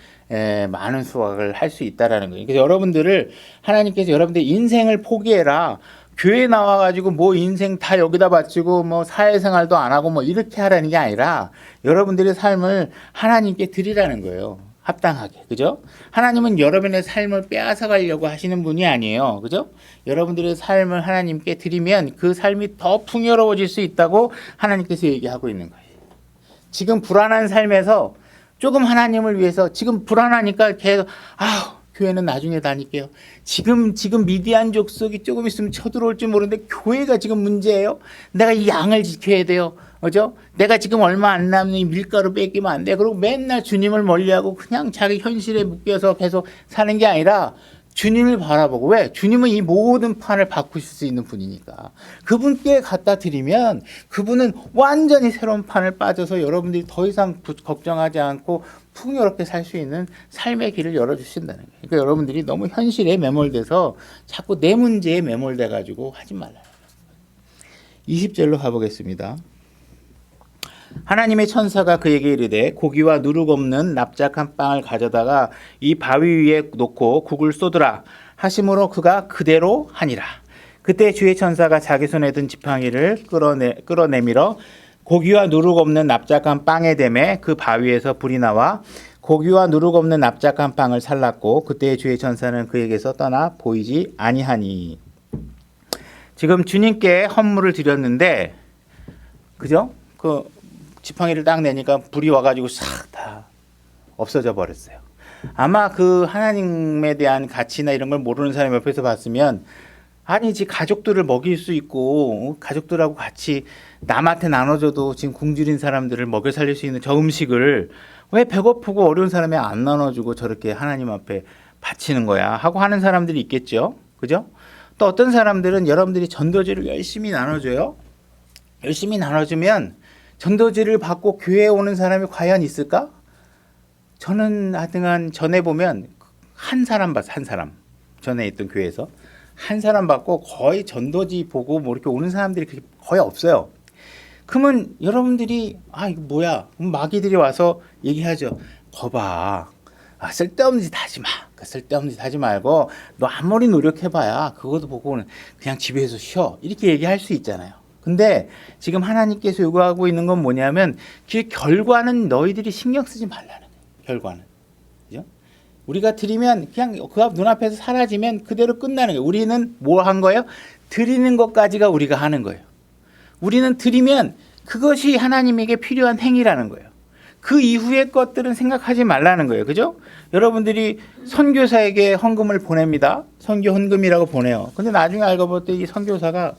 많은 수확을 할 수 있다라는 거예요. 그래서 여러분들을 하나님께서 여러분들 인생을 포기해라. 교회 나와가지고 뭐 인생 다 여기다 바치고 뭐 사회생활도 안 하고 뭐 이렇게 하라는 게 아니라 여러분들의 삶을 하나님께 드리라는 거예요. 합당하게. 그죠? 하나님은 여러분의 삶을 빼앗아 가려고 하시는 분이 아니에요. 그죠? 여러분들의 삶을 하나님께 드리면 그 삶이 더 풍요로워질 수 있다고 하나님께서 얘기하고 있는 거예요. 지금 불안한 삶에서 조금 하나님을 위해서 지금 불안하니까 계속 교회는 나중에 다닐게요. 지금 미디안 족속이 조금 있으면 쳐들어올지 모르는데 교회가 지금 문제예요. 내가 이 양을 지켜야 돼요. 그죠? 내가 지금 얼마 안 남는 밀가루 뺏기면 안 돼. 그리고 맨날 주님을 멀리하고 그냥 자기 현실에 묶여서 계속 사는 게 아니라 주님을 바라보고 왜? 주님은 이 모든 판을 바꾸실 수 있는 분이니까 그분께 갖다 드리면 그분은 완전히 새로운 판을 빠져서 여러분들이 더 이상 걱정하지 않고 풍요롭게 살 수 있는 삶의 길을 열어주신다는 거예요. 그러니까 여러분들이 너무 현실에 매몰돼서 자꾸 내 문제에 매몰돼 가지고 하지 말라는 거예요. 20절로 가보겠습니다. 하나님의 천사가 그에게 이르되 고기와 누룩 없는 납작한 빵을 가져다가 이 바위 위에 놓고 국을 쏟으라 하심으로 그가 그대로 하니라. 그때 주의 천사가 자기 손에 든 지팡이를 끌어내밀어 고기와 누룩 없는 납작한 빵에 대매 그 바위에서 불이 나와 고기와 누룩 없는 납작한 빵을 살랐고 그때 주의 천사는 그에게서 떠나 보이지 아니하니. 지금 주님께 헌물을 드렸는데 그죠? 그 지팡이를 딱 내니까 불이 와가지고 싹 다 없어져 버렸어요. 아마 그 하나님에 대한 가치나 이런 걸 모르는 사람이 옆에서 봤으면 아니지 가족들을 먹일 수 있고 가족들하고 같이 남한테 나눠줘도 지금 굶주린 사람들을 먹여 살릴 수 있는 저 음식을 왜 배고프고 어려운 사람이 안 나눠주고 저렇게 하나님 앞에 바치는 거야 하고 하는 사람들이 있겠죠. 그죠? 또 어떤 사람들은 여러분들이 전도지를 열심히 나눠줘요. 열심히 나눠주면 전도지를 받고 교회에 오는 사람이 과연 있을까? 저는 하여튼 전에 보면 한 사람 봤어요. 한 사람. 전에 있던 교회에서. 한 사람 받고 거의 전도지 보고 뭐 이렇게 오는 사람들이 거의 없어요. 그러면 여러분들이 이거 뭐야? 마귀들이 와서 얘기하죠. 거봐. 쓸데없는 짓 하지 마. 쓸데없는 짓 하지 말고 너 아무리 노력해봐야 그것도 보고는 그냥 집에서 쉬어. 이렇게 얘기할 수 있잖아요. 근데 지금 하나님께서 요구하고 있는 건 뭐냐면 그 결과는 너희들이 신경 쓰지 말라는 거예요. 결과는. 그죠? 우리가 드리면 그냥 그 눈앞에서 사라지면 그대로 끝나는 거예요. 우리는 뭐 한 거예요? 드리는 것까지가 우리가 하는 거예요. 우리는 드리면 그것이 하나님에게 필요한 행위라는 거예요. 그 이후의 것들은 생각하지 말라는 거예요. 그죠? 여러분들이 선교사에게 헌금을 보냅니다. 선교 헌금이라고 보내요. 근데 나중에 알고 볼 때 이 선교사가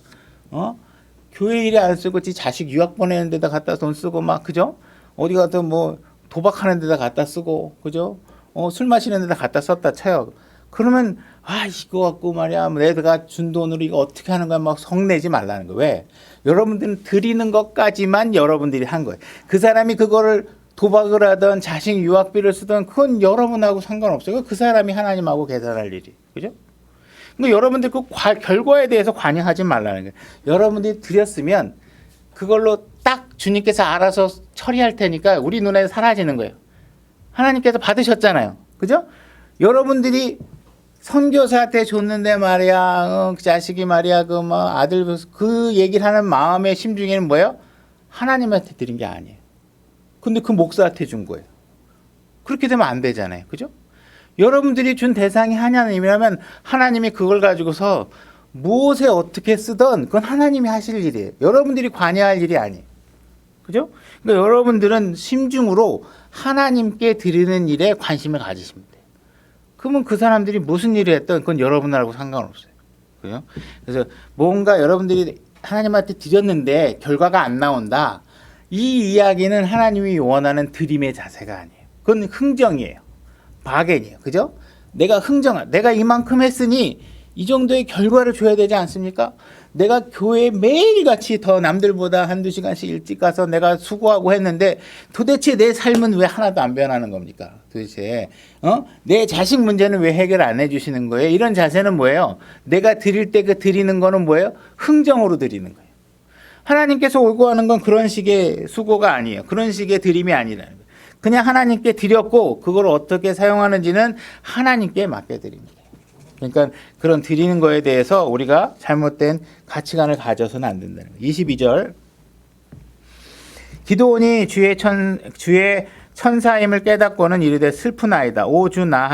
교회 일에 안 쓰고 지 자식 유학 보내는 데다 갖다 돈 쓰고 막 그죠? 어디 가서 뭐 도박하는 데다 갖다 쓰고 그죠? 술 마시는 데다 갖다 썼다 쳐요. 그러면 이거 갖고 말이야 내가 준 돈으로 이거 어떻게 하는 거야 막 성내지 말라는 거예요. 왜? 여러분들은 드리는 것까지만 여러분들이 한 거예요. 그 사람이 그거를 도박을 하든 자식 유학비를 쓰든 그건 여러분하고 상관없어요. 그 사람이 하나님하고 계산할 일이. 그죠? 그러니까 여러분들 그 결과에 대해서 관여하지 말라는 거예요. 여러분들이 드렸으면 그걸로 딱 주님께서 알아서 처리할 테니까 우리 눈에 사라지는 거예요. 하나님께서 받으셨잖아요. 그죠? 여러분들이 선교사한테 줬는데 말이야, 그 자식이 말이야, 아들 그 얘기를 하는 마음의 심중에는 뭐예요? 하나님한테 드린 게 아니에요. 근데 그 목사한테 준 거예요. 그렇게 되면 안 되잖아요. 그죠? 여러분들이 준 대상이 하나님이라면 하나님이 그걸 가지고서 무엇에 어떻게 쓰던 그건 하나님이 하실 일이에요. 여러분들이 관여할 일이 아니에요. 그죠? 그러니까 여러분들은 심중으로 하나님께 드리는 일에 관심을 가지시면 돼요. 그러면 그 사람들이 무슨 일을 했든 그건 여러분하고 상관없어요. 그죠? 그래서 뭔가 여러분들이 하나님한테 드렸는데 결과가 안 나온다. 이 이야기는 하나님이 원하는 드림의 자세가 아니에요. 그건 흥정이에요. 바겐이에요. 그죠? 내가 이만큼 했으니 이 정도의 결과를 줘야 되지 않습니까? 내가 교회에 매일같이 더 남들보다 한두 시간씩 일찍 가서 내가 수고하고 했는데 도대체 내 삶은 왜 하나도 안 변하는 겁니까? 도대체 내 자식 문제는 왜 해결 안 해주시는 거예요? 이런 자세는 뭐예요? 내가 드릴 때 그 드리는 거는 뭐예요? 흥정으로 드리는 거예요. 하나님께서 요구하는 건 그런 식의 수고가 아니에요. 그런 식의 드림이 아니라는 거예요. 그냥 하나님께 드렸고 그걸 어떻게 사용하는지는 하나님께 맡겨드립니다. 그러니까 그런 드리는 거에 대해서 우리가 잘못된 가치관을 가져서는 안 된다는 거예요. 22절 기드온이 주의 천사임을 깨닫고는 이르되 슬프나이다. 오 주 나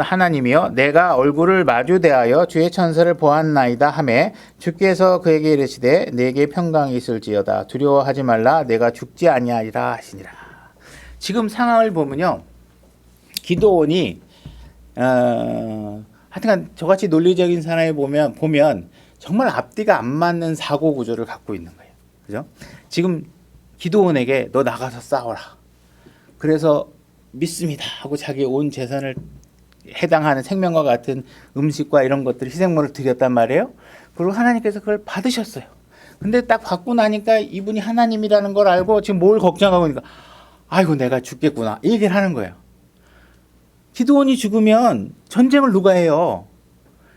하나님이여 내가 얼굴을 마주 대하여 주의 천사를 보았나이다 하매 주께서 그에게 이르시되 내게 평강이 있을지어다 두려워하지 말라 내가 죽지 아니하리라 하시니라. 지금 상황을 보면요. 기드온이 하여튼간 저같이 논리적인 사람이 보면 정말 앞뒤가 안 맞는 사고 구조를 갖고 있는 거예요. 그죠? 지금 기드온에게 너 나가서 싸워라. 그래서 믿습니다 하고 자기 온 재산을 해당하는 생명과 같은 음식과 이런 것들 희생물을 드렸단 말이에요. 그리고 하나님께서 그걸 받으셨어요. 근데 딱 받고 나니까 이분이 하나님이라는 걸 알고 지금 뭘 걱정하고 있는가? 아이고 내가 죽겠구나 이 얘기를 하는 거예요. 기드온이 죽으면 전쟁을 누가 해요?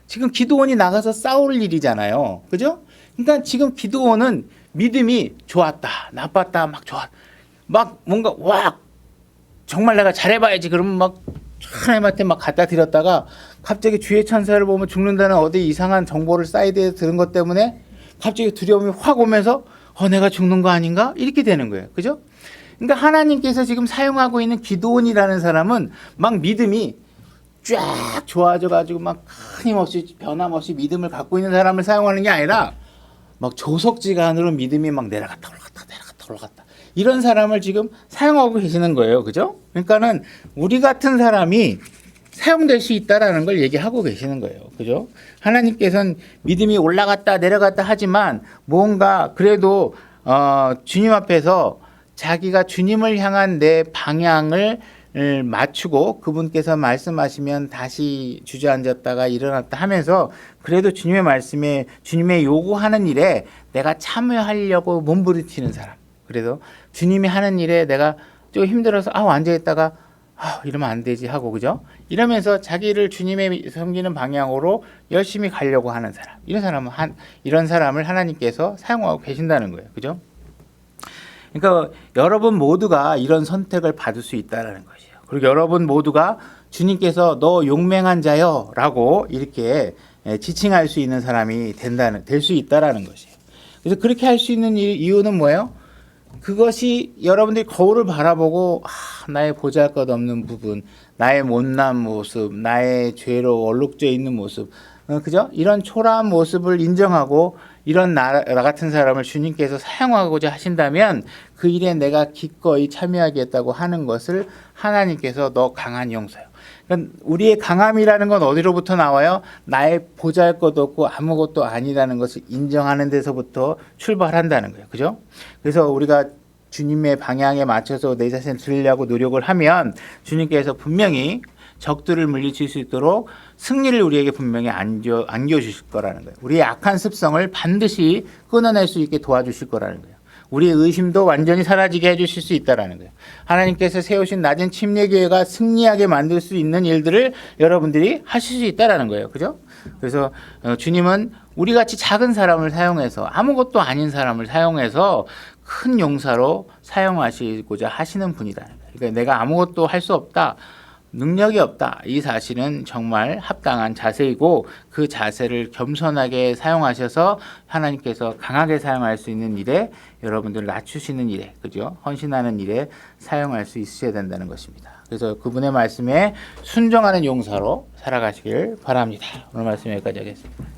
지금 기드온이 나가서 싸울 일이잖아요. 그죠? 그러니까 지금 기드온은 믿음이 좋았다, 나빴다, 막 뭔가 정말 내가 잘해봐야지 그러면 막 하나님한테 막 갖다 드렸다가 갑자기 주의 천사를 보면 죽는다는 어디 이상한 정보를 사이드에서 들은 것 때문에 갑자기 두려움이 확 오면서 내가 죽는 거 아닌가? 이렇게 되는 거예요. 그죠? 그러니까 하나님께서 지금 사용하고 있는 기드온이라는 사람은 막 믿음이 쫙 좋아져가지고 막 끊임없이 변함없이 믿음을 갖고 있는 사람을 사용하는 게 아니라 막 조석지간으로 믿음이 막 내려갔다 올라갔다 이런 사람을 지금 사용하고 계시는 거예요. 그죠? 그러니까는 우리 같은 사람이 사용될 수 있다라는 걸 얘기하고 계시는 거예요. 그죠? 하나님께서는 믿음이 올라갔다 내려갔다 하지만 뭔가 그래도 주님 앞에서 자기가 주님을 향한 내 방향을 맞추고 그분께서 말씀하시면 다시 주저앉았다가 일어났다 하면서 그래도 주님의 말씀에 주님의 요구하는 일에 내가 참여하려고 몸부림치는 사람. 그래도 주님이 하는 일에 내가 좀 힘들어서 앉아있다가 이러면 안 되지 하고 그죠? 이러면서 자기를 주님의 섬기는 방향으로 열심히 가려고 하는 사람. 이런 사람을 하나님께서 사용하고 계신다는 거예요. 그죠? 그러니까 여러분 모두가 이런 선택을 받을 수 있다는 것이에요. 그리고 여러분 모두가 주님께서 너 용맹한 자여 라고 이렇게 지칭할 수 있는 사람이 될 수 있다는 것이에요. 그래서 그렇게 할 수 있는 이유는 뭐예요? 그것이 여러분들이 거울을 바라보고 나의 보잘것없는 부분, 나의 못난 모습, 나의 죄로 얼룩져 있는 모습, 그죠? 이런 초라한 모습을 인정하고 이런 나 같은 사람을 주님께서 사용하고자 하신다면 그 일에 내가 기꺼이 참여하겠다고 하는 것을 하나님께서 너 강한 용서요. 그러니까 우리의 강함이라는 건 어디로부터 나와요? 나의 보잘것없고 아무것도 아니라는 것을 인정하는 데서부터 출발한다는 거예요. 그죠? 그래서 우리가 주님의 방향에 맞춰서 내 자신을 드리려고 노력을 하면 주님께서 분명히 적들을 물리칠 수 있도록 승리를 우리에게 분명히 안겨주실 거라는 거예요. 우리의 악한 습성을 반드시 끊어낼 수 있게 도와주실 거라는 거예요. 우리의 의심도 완전히 사라지게 해주실 수 있다는 거예요. 하나님께서 세우신 낮은 침례교회가 승리하게 만들 수 있는 일들을 여러분들이 하실 수 있다는 거예요. 그죠? 그래서 주님은 우리같이 작은 사람을 사용해서 아무것도 아닌 사람을 사용해서 큰 용사로 사용하시고자 하시는 분이다. 그러니까 내가 아무것도 할 수 없다. 능력이 없다. 이 사실은 정말 합당한 자세이고 그 자세를 겸손하게 사용하셔서 하나님께서 강하게 사용할 수 있는 일에 여러분들 낮추시는 일에 그죠? 헌신하는 일에 사용할 수 있으셔야 된다는 것입니다. 그래서 그분의 말씀에 순종하는 용사로 살아가시길 바랍니다. 오늘 말씀 여기까지 하겠습니다.